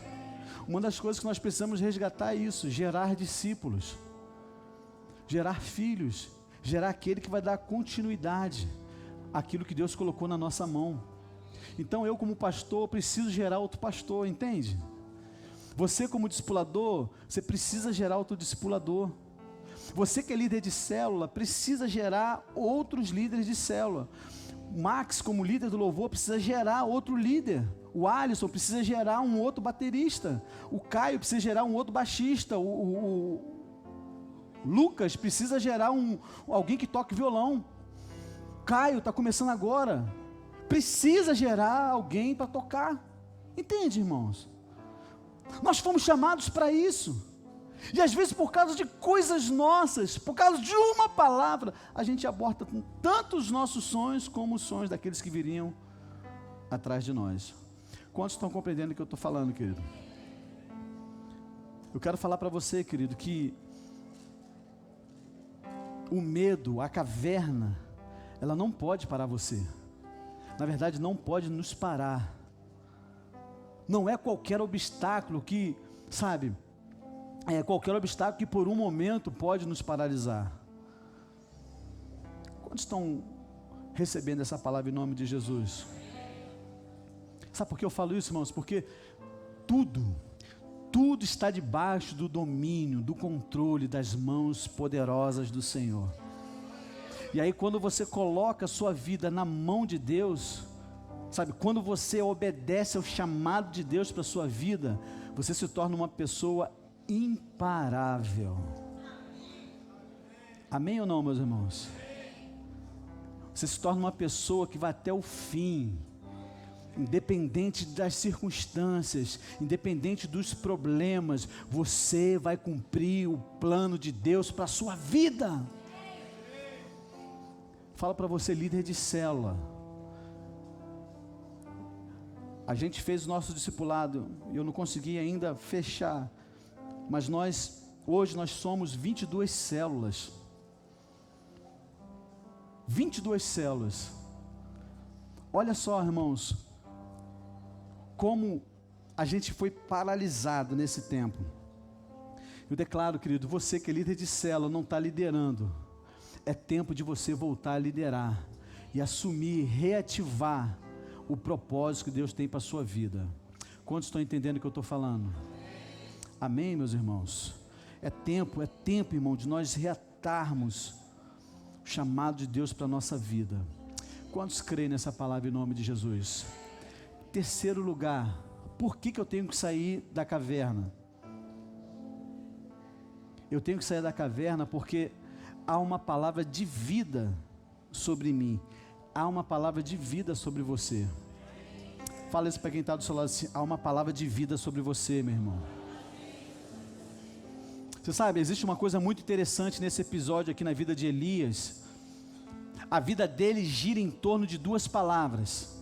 Uma das coisas que nós precisamos resgatar é isso, gerar discípulos, gerar filhos, gerar aquele que vai dar continuidade àquilo que Deus colocou na nossa mão. Então eu, como pastor, preciso gerar outro pastor, entende? Você, como discipulador, você precisa gerar outro discipulador. Você que é líder de célula, precisa gerar outros líderes de célula. O Max, como líder do louvor, precisa gerar outro líder. O Alisson precisa gerar um outro baterista. O Caio precisa gerar um outro baixista. O Lucas precisa gerar alguém que toque violão. Caio está começando agora, precisa gerar alguém para tocar. Entende, irmãos? Nós fomos chamados para isso, e às vezes por causa de coisas nossas, por causa de uma palavra, a gente aborta tanto os nossos sonhos, como os sonhos daqueles que viriam atrás de nós. Quantos estão compreendendo o que eu estou falando, querido? Eu quero falar para você, querido, que o medo, a caverna, ela não pode parar você. Na verdade, não pode nos parar. Não é qualquer obstáculo que, sabe, é qualquer obstáculo que por um momento pode nos paralisar. Quantos estão recebendo essa palavra em nome de Jesus? Sabe por que eu falo isso, irmãos? Porque tudo está debaixo do domínio, do controle das mãos poderosas do Senhor. E aí quando você coloca a sua vida na mão de Deus, sabe, quando você obedece ao chamado de Deus para a sua vida, você se torna uma pessoa imparável. Amém ou não, meus irmãos? Você se torna uma pessoa que vai até o fim, independente das circunstâncias, independente dos problemas, você vai cumprir o plano de Deus para a sua vida. Fala para você, líder de célula. A gente fez o nosso discipulado, e eu não consegui ainda fechar, mas hoje nós somos 22 células. 22 células. Olha só, irmãos, como a gente foi paralisado nesse tempo. Eu declaro, querido, você que é líder de célula, não está liderando, é tempo de você voltar a liderar, e assumir, reativar o propósito que Deus tem para a sua vida. Quantos estão entendendo o que eu estou falando? Amém, meus irmãos? É tempo, irmão, de nós reatarmos o chamado de Deus para a nossa vida. Quantos creem nessa palavra em nome de Jesus? Terceiro lugar, por que eu tenho que sair da caverna? Eu tenho que sair da caverna porque há uma palavra de vida sobre mim, há uma palavra de vida sobre você. Fala isso para quem está do seu lado assim, há uma palavra de vida sobre você, meu irmão. Você sabe, existe uma coisa muito interessante nesse episódio aqui na vida de Elias. A vida dele gira em torno de duas palavras.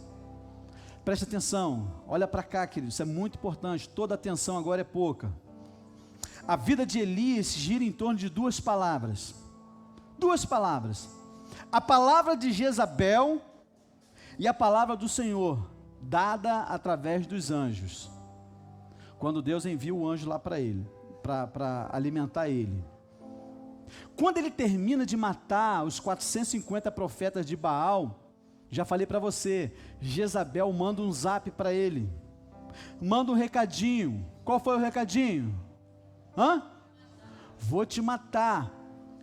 Preste atenção, olha para cá, querido, isso é muito importante, toda atenção agora é pouca. A vida de Elias gira em torno de duas palavras. Duas palavras. A palavra de Jezabel e a palavra do Senhor, dada através dos anjos. Quando Deus envia o anjo lá para ele, para alimentar ele. Quando ele termina de matar os 450 profetas de Baal, já falei para você, Jezabel manda um zap para ele, manda um recadinho. Qual foi o recadinho? Vou te matar.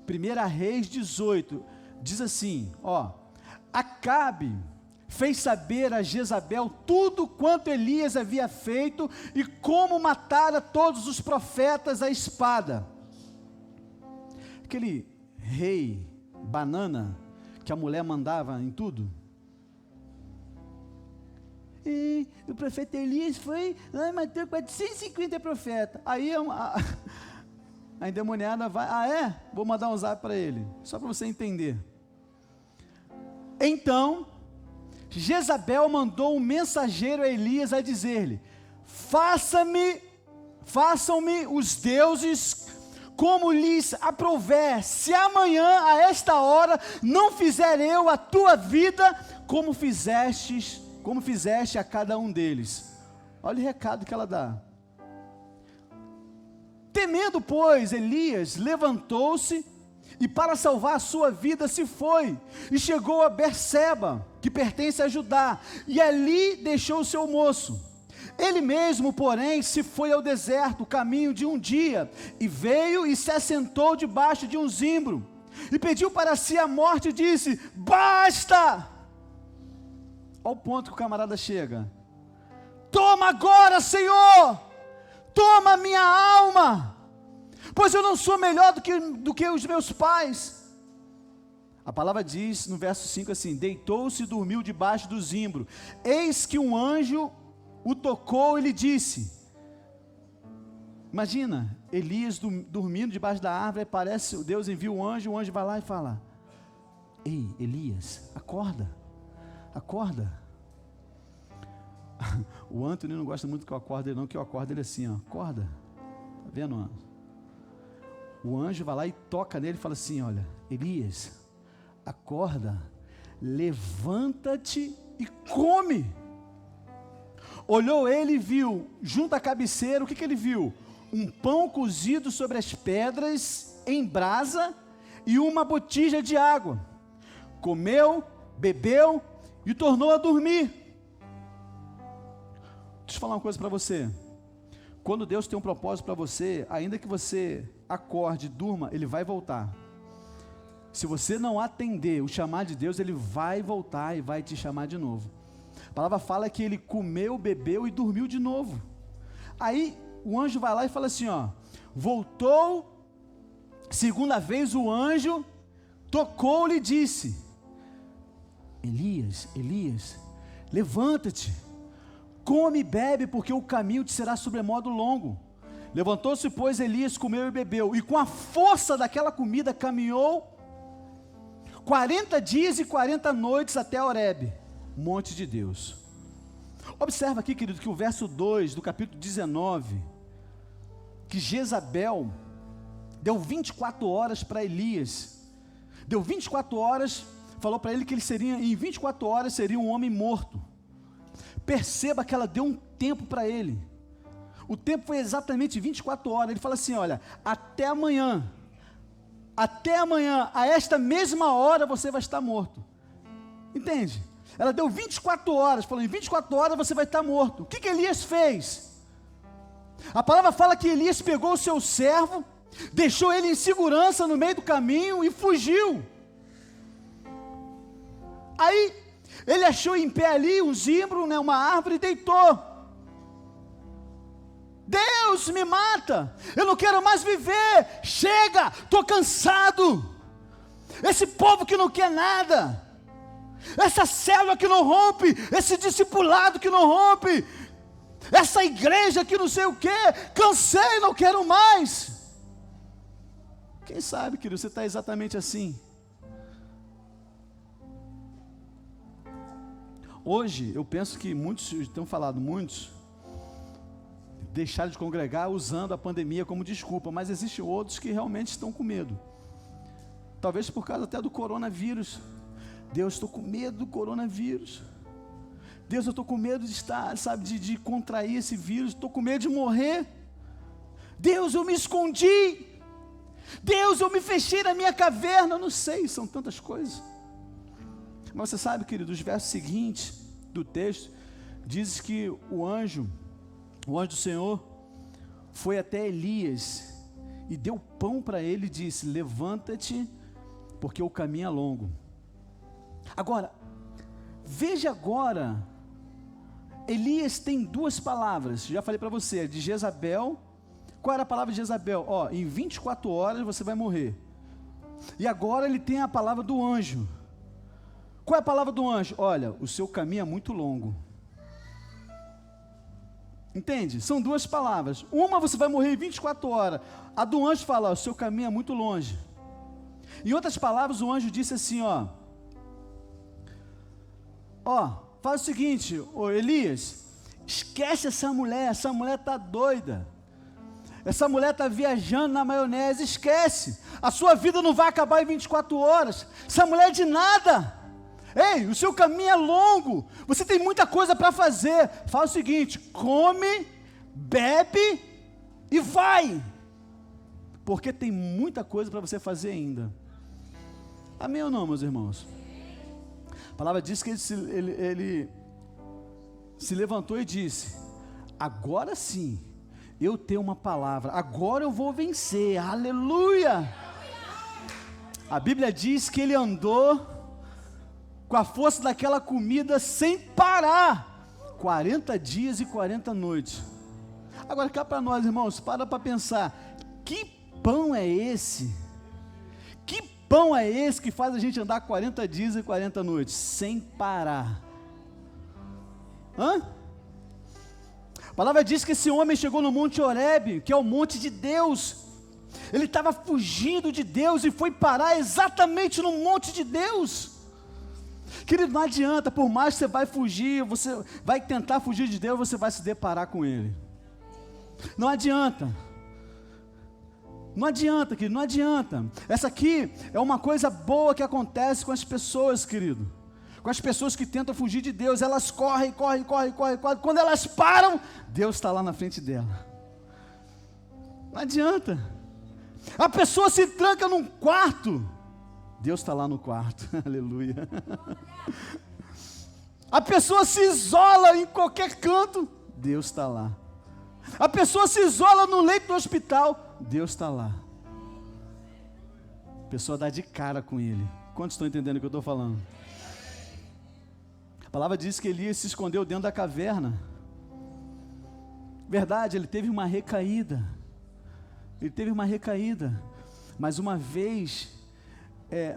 1 Reis 18, diz assim, Acabe fez saber a Jezabel tudo quanto Elias havia feito e como matara todos os profetas à espada. Aquele rei banana que a mulher mandava em tudo. E o profeta Elias foi lá e matou 450 profetas. Aí a endemoniada vai, vou mandar um zap para ele, só para você entender. Então, Jezabel mandou um mensageiro a Elias a dizer-lhe: façam-me os deuses como lhes aprouver, se amanhã a esta hora não fizer eu a tua vida como fizeste a cada um deles. Olha o recado que ela dá. Temendo, pois, Elias levantou-se e para salvar a sua vida se foi, e chegou a Berseba, que pertence a Judá, e ali deixou o seu moço. Ele mesmo, porém, se foi ao deserto, caminho de um dia, e veio e se assentou debaixo de um zimbro, e pediu para si a morte e disse: basta! Ao ponto que o camarada chega: toma agora, Senhor, toma minha alma, pois eu não sou melhor do que os meus pais. A palavra diz no verso 5 assim: deitou-se e dormiu debaixo do zimbro. Eis que um anjo o tocou e lhe disse. Imagina, Elias dormindo debaixo da árvore, parece, Deus envia o anjo vai lá e fala: ei, Elias, acorda. O Antônio não gosta muito que eu acorde ele não, que eu acordo ele assim, acorda, tá vendo? O anjo vai lá e toca nele e fala assim: olha, Elias, acorda, levanta-te e come. Olhou ele e viu, junto à cabeceira, o que ele viu? Um pão cozido sobre as pedras, em brasa, e uma botija de água. Comeu, bebeu, e tornou a dormir. Deixa eu falar uma coisa para você. Quando Deus tem um propósito para você, ainda que você acorde, durma, Ele vai voltar. Se você não atender o chamado de Deus, Ele vai voltar e vai te chamar de novo. A palavra fala que ele comeu, bebeu e dormiu de novo. Aí o anjo vai lá e fala assim, voltou, segunda vez o anjo tocou-lhe e disse: Elias, levanta-te, come e bebe, porque o caminho te será sobremodo longo. Levantou-se, pois, Elias, comeu e bebeu, e com a força daquela comida caminhou 40 dias e 40 noites até Horebe, monte de Deus. Observa aqui, querido, que o verso 2 do capítulo 19, que Jezabel deu 24 horas para Elias, deu 24 horas, falou para ele que ele seria, em 24 horas seria um homem morto. Perceba que ela deu um tempo para ele. O tempo foi exatamente 24 horas. Ele fala assim, olha, até amanhã, a esta mesma hora você vai estar morto. Entende? Ela deu 24 horas, falou, em 24 horas você vai estar morto. O que Elias fez? A palavra fala que Elias pegou o seu servo, deixou ele em segurança no meio do caminho e fugiu. Aí Ele achou em pé ali um zimbro, né, uma árvore, e deitou. Deus, me mata, eu não quero mais viver, chega, estou cansado. Esse povo que não quer nada, essa célula que não rompe, esse discipulado que não rompe, essa igreja que não sei o que, cansei, não quero mais. Quem sabe, querido, você está exatamente assim. Hoje, eu penso que muitos, muitos deixaram de congregar usando a pandemia como desculpa, mas existem outros que realmente estão com medo. Talvez por causa até do coronavírus. Deus, estou com medo do coronavírus. Deus, eu estou com medo de estar, de contrair esse vírus, estou com medo de morrer. Deus, eu me escondi. Deus, eu me fechei na minha caverna. Não sei, são tantas coisas. Mas você sabe, querido, os versos seguintes do texto, diz que o anjo do Senhor foi até Elias e deu pão para ele e disse: levanta-te, porque o caminho é longo. Agora, veja agora, Elias tem duas palavras, já falei para você, de Jezabel. Qual era a palavra de Jezabel? Em 24 horas você vai morrer. E agora ele tem a palavra do anjo. Qual é a palavra do anjo? Olha, o seu caminho é muito longo. Entende? São duas palavras. Uma, você vai morrer em 24 horas. A do anjo fala: o seu caminho é muito longe. Em outras palavras, o anjo disse assim: faz o seguinte, Elias, esquece essa mulher está doida. Essa mulher está viajando na maionese, esquece. A sua vida não vai acabar em 24 horas. Essa mulher é de nada. Ei, o seu caminho é longo, você tem muita coisa para fazer. Faz o seguinte: come, bebe e vai, porque tem muita coisa para você fazer ainda. Amém ou não, meus irmãos? A palavra diz que ele se levantou e disse: agora sim, eu tenho uma palavra, agora eu vou vencer, aleluia. A Bíblia diz que ele andou com a força daquela comida sem parar, 40 dias e 40 noites. Agora cá para nós, irmãos, para pensar, que pão é esse? Que pão é esse que faz a gente andar 40 dias e 40 noites, sem parar? A palavra diz que esse homem chegou no Monte Horebe, que é o monte de Deus. Ele estava fugindo de Deus e foi parar exatamente no monte de Deus. Querido, não adianta, por mais que você vai fugir, você vai tentar fugir de Deus, você vai se deparar com Ele. Não adianta. Não adianta, querido, não adianta. Essa aqui é uma coisa boa que acontece com as pessoas, querido. Com as pessoas que tentam fugir de Deus, elas correm. Quando elas param, Deus está lá na frente dela. Não adianta. A pessoa se tranca num quarto, Deus está lá no quarto, aleluia. A pessoa se isola em qualquer canto, Deus está lá. A pessoa se isola no leito do hospital, Deus está lá. A pessoa dá de cara com Ele. Quantos estão entendendo o que eu estou falando? A palavra diz que Elias se escondeu dentro da caverna. Verdade, ele teve uma recaída. Mas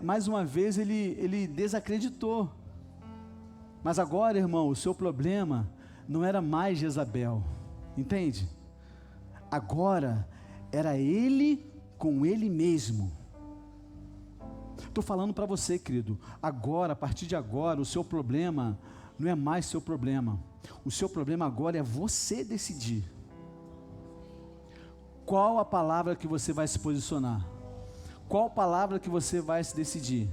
mais uma vez ele desacreditou. Mas agora, irmão, o seu problema não era mais Jezabel, entende? Agora era ele com ele mesmo. Estou falando para você, querido, agora, a partir de agora, o seu problema não é mais seu problema. O seu problema agora é você decidir qual a palavra que você vai se posicionar. Qual palavra que você vai se decidir?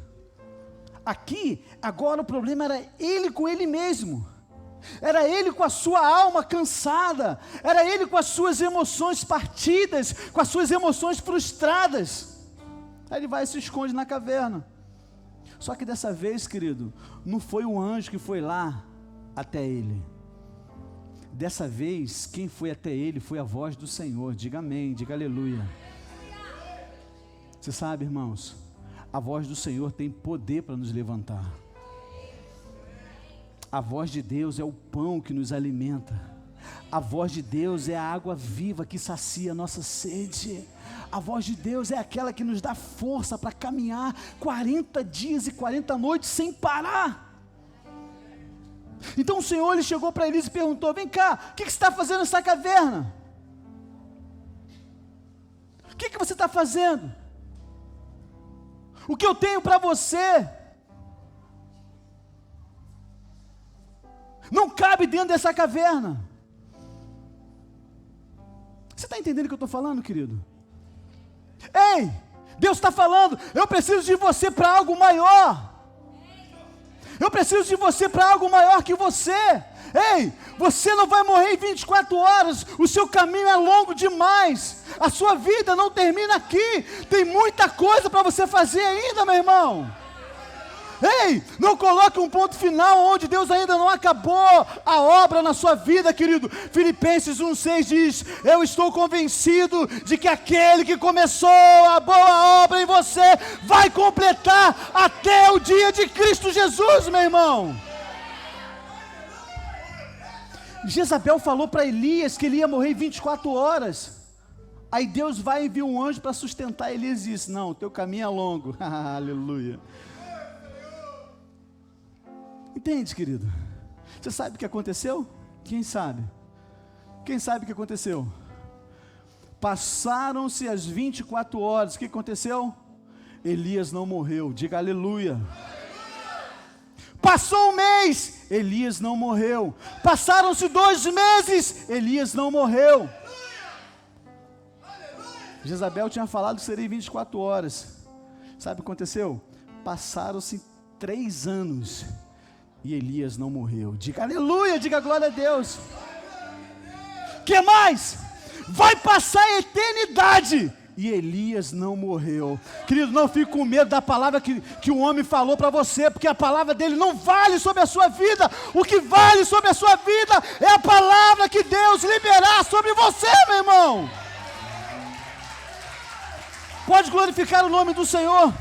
Aqui, agora o problema era ele com ele mesmo. Era ele com a sua alma cansada. Era ele com as suas emoções partidas, com as suas emoções frustradas. Aí ele vai e se esconde na caverna. Só que dessa vez, querido, não foi o anjo que foi lá até ele. Dessa vez, quem foi até ele foi a voz do Senhor. Diga amém, diga aleluia. Você sabe, irmãos, a voz do Senhor tem poder para nos levantar. A voz de Deus é o pão que nos alimenta. A voz de Deus é a água viva que sacia a nossa sede. A voz de Deus é aquela que nos dá força para caminhar 40 dias e 40 noites sem parar. Então o Senhor, ele chegou para Elias e perguntou: vem cá, o que você está fazendo nessa caverna? O que você está fazendo? O que eu tenho para você não cabe dentro dessa caverna. Você está entendendo o que eu estou falando, querido? Ei, Deus está falando: eu preciso de você para algo maior. Eu preciso de você para algo maior que você. Ei, você não vai morrer em 24 horas, o seu caminho é longo demais, a sua vida não termina aqui, tem muita coisa para você fazer ainda, meu irmão. Ei, não coloque um ponto final onde Deus ainda não acabou a obra na sua vida, querido. Filipenses 1,6 diz: eu estou convencido de que aquele que começou a boa obra em você vai completar até o dia de Cristo Jesus, meu irmão. Jezabel falou para Elias que ele ia morrer em 24 horas. Aí Deus vai enviar um anjo para sustentar Elias e disse: não, teu caminho é longo. Aleluia. Entende, querido? Você sabe o que aconteceu? Quem sabe? Quem sabe o que aconteceu? Passaram-se as 24 horas, o que aconteceu? Elias não morreu, diga aleluia. Passou um mês, Elias não morreu. Passaram-se 2 meses, Elias não morreu. Jezabel tinha falado que seria 24 horas. Sabe o que aconteceu? Passaram-se 3 anos e Elias não morreu. Diga aleluia, diga glória a Deus. Que mais? Vai passar a eternidade e Elias não morreu. Querido, não fique com medo da palavra que o homem falou para você, porque a palavra dele não vale sobre a sua vida. O que vale sobre a sua vida é a palavra que Deus liberar sobre você, meu irmão. Pode glorificar o nome do Senhor.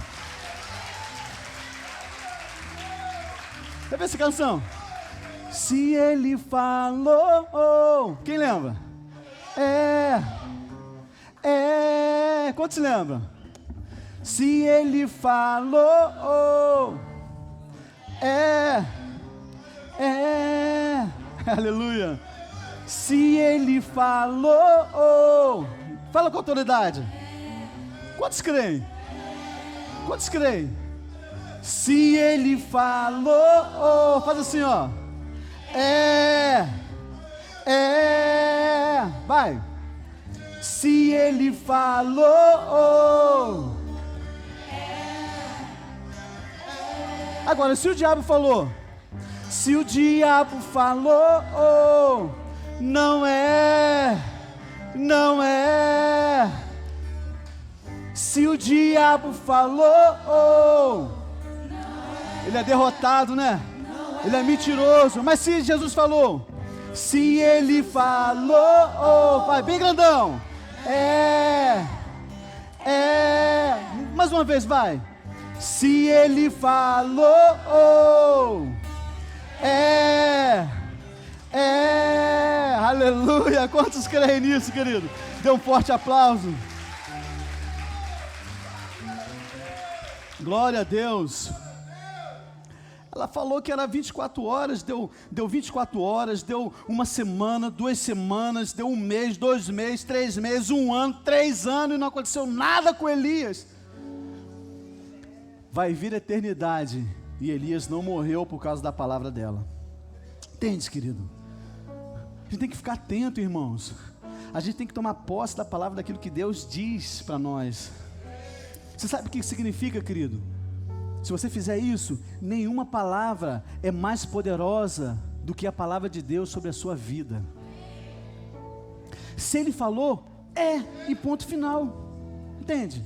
Quer ver essa canção? Se ele falou, quem lembra? Quantos lembram? Se ele falou, aleluia. Se ele falou, fala com autoridade. Quantos creem? Quantos creem? Se ele falou, faz assim, ó. Vai. Se ele falou. Agora, se o diabo falou. Se o diabo falou, não é. Se o diabo falou, ele é derrotado, né? Ele é mentiroso. Mas se Jesus falou, se ele falou, vai bem grandão. Mais uma vez, vai. Se ele falou, aleluia. Quantos creem nisso, querido? Dê um forte aplauso. Glória a Deus. Ela falou que era 24 horas, deu 24 horas, deu 1 semana, 2 semanas, deu 1 mês, 2 meses, 3 meses, 1 ano, 3 anos, e não aconteceu nada com Elias. Vai vir a eternidade, e Elias não morreu por causa da palavra dela. Entende, querido? A gente tem que ficar atento, irmãos. A gente tem que tomar posse da palavra, daquilo que Deus diz para nós. Você sabe o que significa, querido? Se você fizer isso, nenhuma palavra é mais poderosa do que a palavra de Deus sobre a sua vida. Se ele falou, e ponto final. Entende?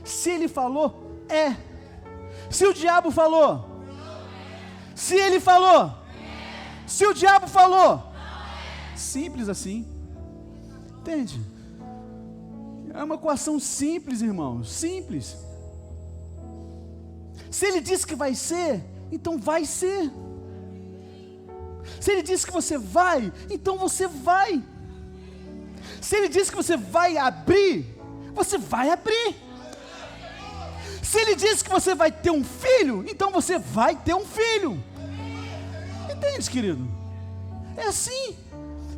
Se ele falou, Se o diabo falou, se ele falou, se o diabo falou, simples assim. Entende? É uma equação simples, irmãos, simples. Se ele disse que vai ser, então vai ser. Se Ele disse que você vai, então você vai. Se Ele disse que você vai abrir, você vai abrir. Se Ele disse que você vai ter um filho, então você vai ter um filho. Entende, querido? É assim.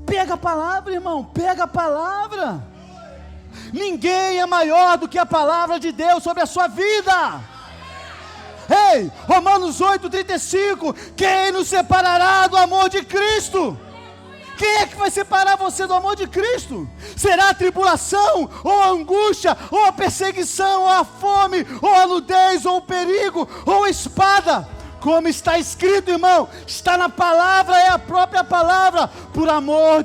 Pega a palavra, irmão, pega a palavra. Ninguém é maior do que a palavra de Deus sobre a sua vida. Ei, Romanos 8:35, quem nos separará do amor de Cristo? Quem é que vai separar você do amor de Cristo? Será a tribulação, ou a angústia, ou a perseguição, ou a fome, ou a nudez, ou o perigo, ou a espada? Como está escrito, irmão, está na palavra, é a própria palavra. Por amor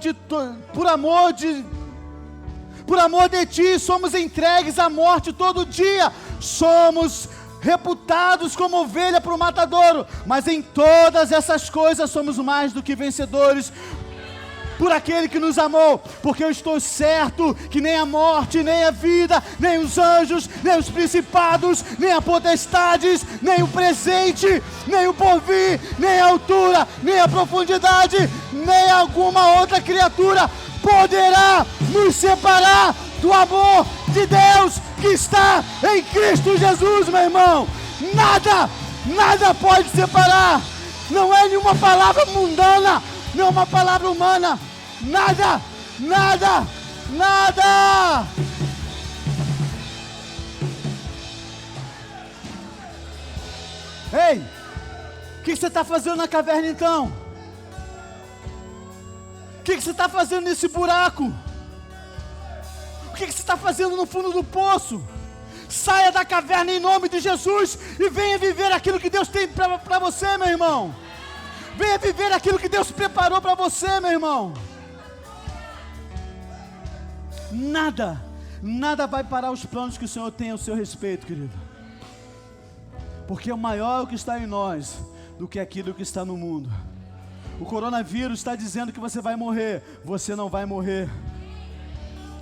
de ti, somos entregues à morte todo dia. Somos reputados como ovelha para o matadouro, mas em todas essas coisas somos mais do que vencedores por aquele que nos amou, porque eu estou certo que nem a morte, nem a vida, nem os anjos, nem os principados, nem a potestades, nem o presente, nem o porvir, nem a altura, nem a profundidade, nem alguma outra criatura poderá nos separar do amor de Deus que está em Cristo Jesus, meu irmão. Nada pode separar. Não é nenhuma palavra mundana, não é uma palavra humana. Nada. Ei, o que você está fazendo na caverna então? O que você está fazendo nesse buraco? O que você está fazendo no fundo do poço? Saia da caverna em nome de Jesus e venha viver aquilo que Deus tem para você, meu irmão. Venha viver aquilo que Deus preparou para você, meu irmão. Nada vai parar os planos que o Senhor tem ao seu respeito, querido. Porque é maior o que está em nós do que aquilo que está no mundo. O coronavírus está dizendo que você vai morrer. Você não vai morrer.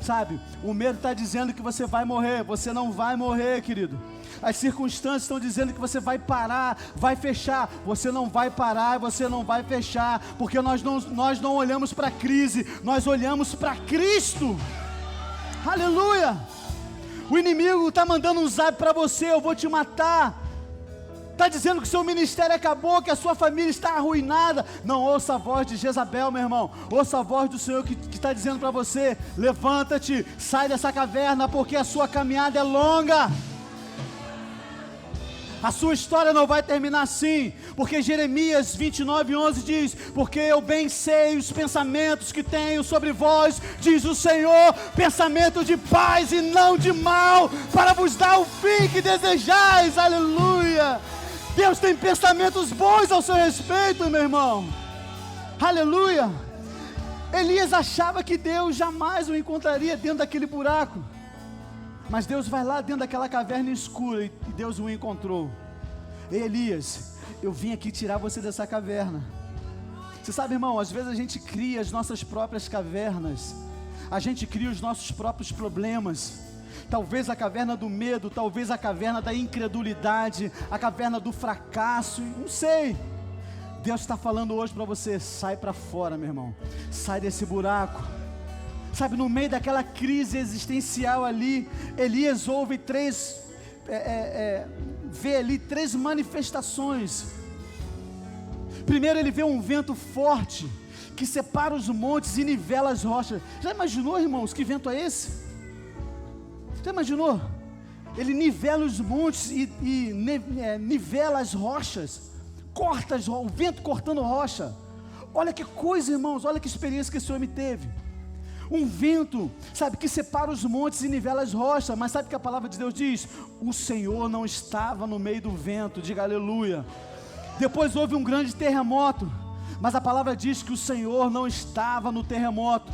Sabe, o medo está dizendo que você vai morrer. Você não vai morrer, querido. As circunstâncias estão dizendo que você vai parar, vai fechar. Você não vai parar, você não vai fechar, porque nós não olhamos para a crise, nós olhamos para Cristo. Aleluia. O inimigo está mandando um zap para você: eu vou te matar. Está dizendo que seu ministério acabou, que a sua família está arruinada. Não ouça a voz de Jezabel, meu irmão. Ouça a voz do Senhor que está dizendo para você: levanta-te, sai dessa caverna, porque a sua caminhada é longa. A sua história não vai terminar assim, porque Jeremias 29:11 diz: porque eu bem sei os pensamentos que tenho sobre vós, diz o Senhor, pensamento de paz e não de mal, para vos dar o fim que desejais. Aleluia. Deus tem pensamentos bons ao seu respeito, meu irmão. Aleluia. Elias achava que Deus jamais o encontraria dentro daquele buraco, mas Deus vai lá dentro daquela caverna escura e Deus o encontrou. Ei, Elias, eu vim aqui tirar você dessa caverna. Você sabe, irmão, às vezes a gente cria as nossas próprias cavernas, a gente cria os nossos próprios problemas. Talvez a caverna do medo, talvez a caverna da incredulidade, a caverna do fracasso, não sei. Deus está falando hoje para você: sai para fora, meu irmão, sai desse buraco. Sabe, no meio daquela crise existencial ali, Elias vê ali três manifestações. Primeiro, ele vê um vento forte que separa os montes e nivela as rochas. Já imaginou, irmãos, que vento é esse? Já imaginou? Ele nivela os montes e nivela as rochas, o vento cortando rocha. Olha que coisa, irmãos, olha que experiência que esse homem teve. Um vento, sabe, que separa os montes e nivela as rochas. Mas sabe o que a palavra de Deus diz? O Senhor não estava no meio do vento. Diga aleluia. Depois houve um grande terremoto, mas a palavra diz que o Senhor não estava no terremoto.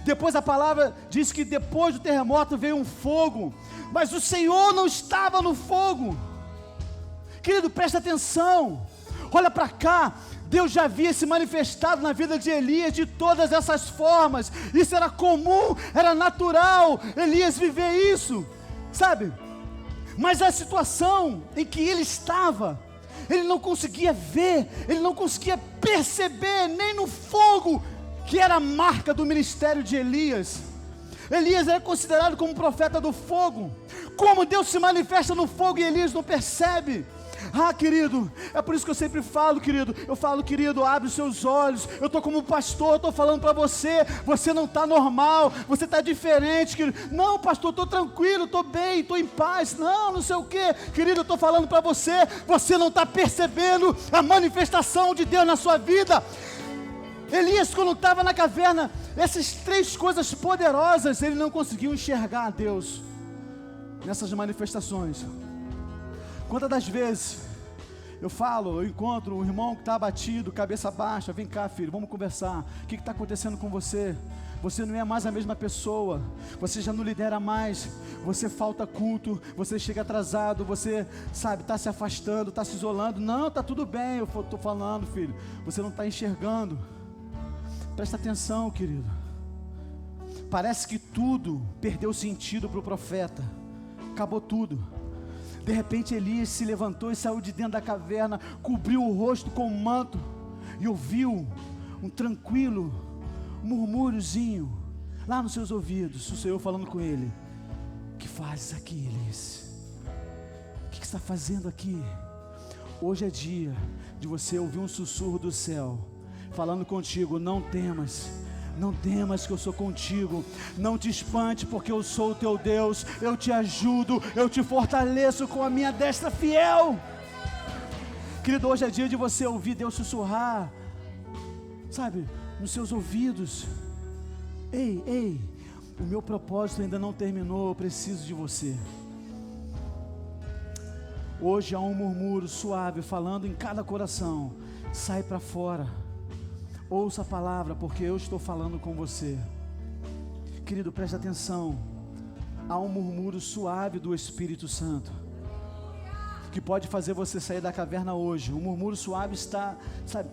Depois a palavra diz que depois do terremoto veio um fogo, mas o Senhor não estava no fogo. Querido, presta atenção, olha para cá. Deus já havia se manifestado na vida de Elias de todas essas formas. Isso era comum, era natural Elias viver isso, sabe? Mas a situação em que ele estava, ele não conseguia ver, ele não conseguia perceber nem no fogo, que era a marca do ministério de Elias. Elias é considerado como profeta do fogo. Como Deus se manifesta no fogo e Elias não percebe. Ah, querido, é por isso que eu sempre falo, querido. Eu falo, querido, abre os seus olhos. Eu estou como pastor, eu estou falando para você. Você não está normal, você está diferente, querido. Não, pastor, estou tranquilo, estou bem, estou em paz. Não sei o que, querido, eu estou falando para você. Você não está percebendo a manifestação de Deus na sua vida. Elias, quando estava na caverna, essas três coisas poderosas, ele não conseguiu enxergar a Deus nessas manifestações. Quantas das vezes eu encontro um irmão que está abatido, cabeça baixa, vem cá, filho, vamos conversar. O que está acontecendo com você? Você não é mais a mesma pessoa, você já não lidera mais, você falta culto, você chega atrasado, você, está se afastando, está se isolando. Não, está tudo bem, eu estou falando, filho, você não está enxergando. Presta atenção, querido. Parece que tudo perdeu sentido para o profeta, acabou tudo. De repente Elias se levantou e saiu de dentro da caverna, cobriu o rosto com um manto e ouviu um tranquilo murmúriozinho lá nos seus ouvidos, o Senhor falando com ele: o que fazes aqui, Elias? O que está fazendo aqui? Hoje é dia de você ouvir um sussurro do céu falando contigo: não temas, não temas que eu sou contigo, não te espante porque eu sou o teu Deus, eu te ajudo, eu te fortaleço com a minha destra fiel. Querido, hoje é dia de você ouvir Deus sussurrar, nos seus ouvidos: ei, o meu propósito ainda não terminou, eu preciso de você. Hoje há um murmúrio suave falando em cada coração. Sai para fora, ouça a palavra, porque eu estou falando com você. Querido, preste atenção. Há um murmúrio suave do Espírito Santo que pode fazer você sair da caverna hoje. O murmúrio suave está,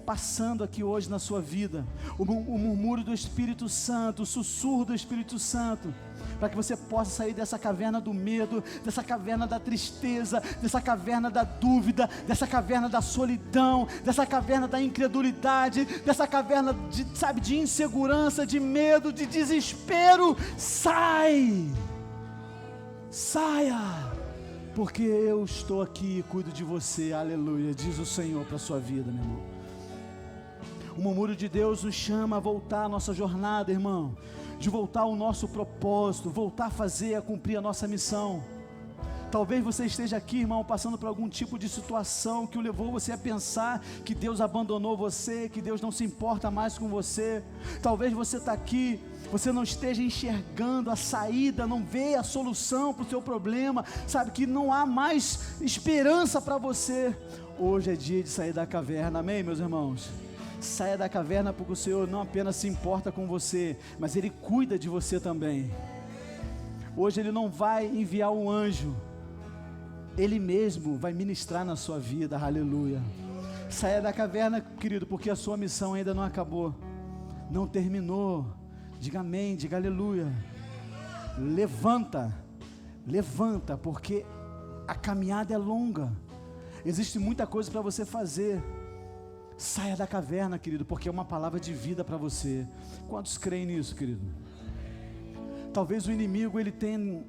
passando aqui hoje na sua vida. O murmúrio do Espírito Santo, o sussurro do Espírito Santo, para que você possa sair dessa caverna do medo, dessa caverna da tristeza, dessa caverna da dúvida, dessa caverna da solidão, dessa caverna da incredulidade, dessa caverna de insegurança, de medo, de desespero. Saia, porque eu estou aqui e cuido de você. Aleluia, diz o Senhor para a sua vida, meu irmão. O murmúrio de Deus nos chama a voltar a nossa jornada, irmão, de voltar ao nosso propósito, voltar a fazer, a cumprir a nossa missão. Talvez você esteja aqui, irmão, passando por algum tipo de situação que o levou você a pensar que Deus abandonou você, que Deus não se importa mais com você. Talvez você está aqui, você não esteja enxergando a saída, não vê a solução para o seu problema, que não há mais esperança para você. Hoje é dia de sair da caverna, amém, meus irmãos? Saia da caverna, porque o Senhor não apenas se importa com você, mas Ele cuida de você também. Hoje Ele não vai enviar um anjo, Ele mesmo vai ministrar na sua vida, aleluia. Saia da caverna, querido, porque a sua missão ainda não acabou, não terminou. Diga amém, diga aleluia. Levanta, porque a caminhada é longa, existe muita coisa para você fazer. Saia da caverna, querido, porque é uma palavra de vida para você. Quantos creem nisso, querido? Talvez o inimigo ele tenha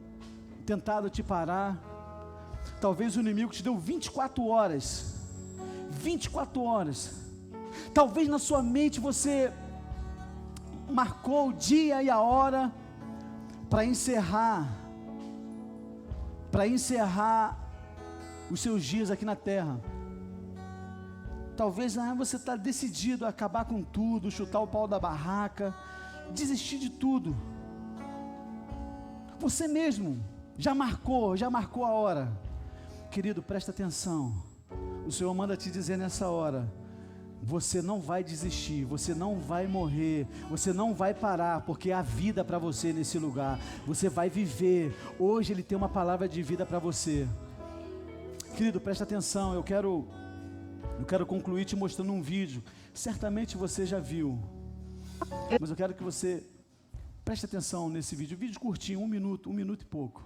tentado te parar. Talvez o inimigo te deu 24 horas. 24 horas. Talvez na sua mente você marcou o dia e a hora para encerrar os seus dias aqui na terra. Talvez você está decidido a acabar com tudo, chutar o pau da barraca, desistir de tudo. Você mesmo já marcou a hora. Querido, presta atenção. O Senhor manda te dizer nessa hora: você não vai desistir, você não vai morrer, você não vai parar, porque há vida para você nesse lugar. Você vai viver. Hoje Ele tem uma palavra de vida para você. Querido, presta atenção. Eu quero concluir te mostrando um vídeo. Certamente você já viu, mas eu quero que você preste atenção nesse vídeo. Vídeo curtinho, 1 minuto e pouco.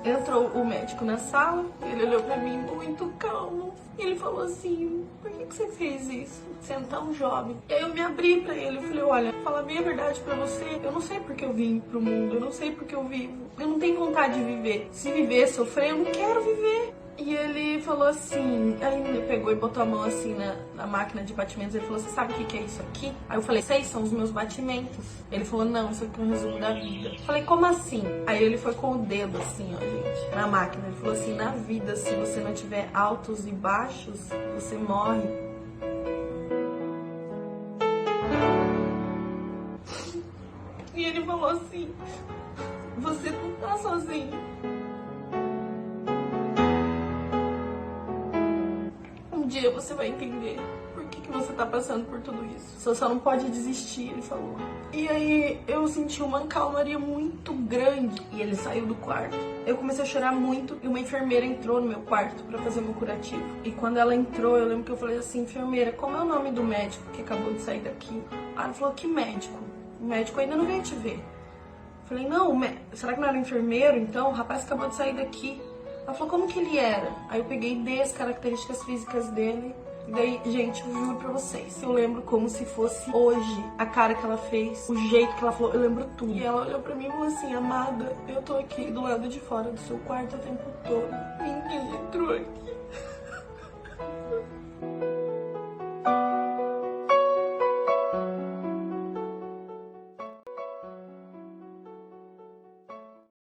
Entrou o médico na sala, ele olhou pra mim muito calmo. Ele falou assim, por que você fez isso? Você é tão jovem. E aí eu me abri pra ele, eu falei, olha, falar bem a verdade pra você, eu não sei porque eu vim pro mundo, eu não sei porque eu vivo. Eu não tenho vontade de viver. Se viver, sofrer, eu não quero viver. E ele falou assim, aí ele pegou e botou a mão assim na máquina de batimentos. Ele falou, você sabe o que é isso aqui? Aí eu falei, sei, são os meus batimentos. Ele falou, não, isso aqui é um resumo da vida. Eu falei, como assim? Aí ele foi com o dedo assim, ó, gente, na máquina. Ele falou assim, na vida, se você não tiver altos e baixos, você morre. E ele falou assim, você não tá sozinho. Um dia você vai entender por que você tá passando por tudo isso. Você só não pode desistir, ele falou. E aí eu senti uma calmaria muito grande. E ele saiu do quarto. Eu comecei a chorar muito e uma enfermeira entrou no meu quarto pra fazer o meu curativo. E quando ela entrou, eu lembro que eu falei assim, enfermeira, como é o nome do médico que acabou de sair daqui? Aí ela falou, que médico? O médico ainda não veio te ver. Eu falei, não, será que não era enfermeiro então? O rapaz acabou de sair daqui. Ela falou, como que ele era? Aí eu peguei e dei as características físicas dele. E daí, gente, eu juro pra vocês, eu lembro como se fosse hoje a cara que ela fez, o jeito que ela falou, eu lembro tudo. E ela olhou pra mim e falou assim, amada, eu tô aqui do lado de fora do seu quarto o tempo todo. Ninguém entrou aqui.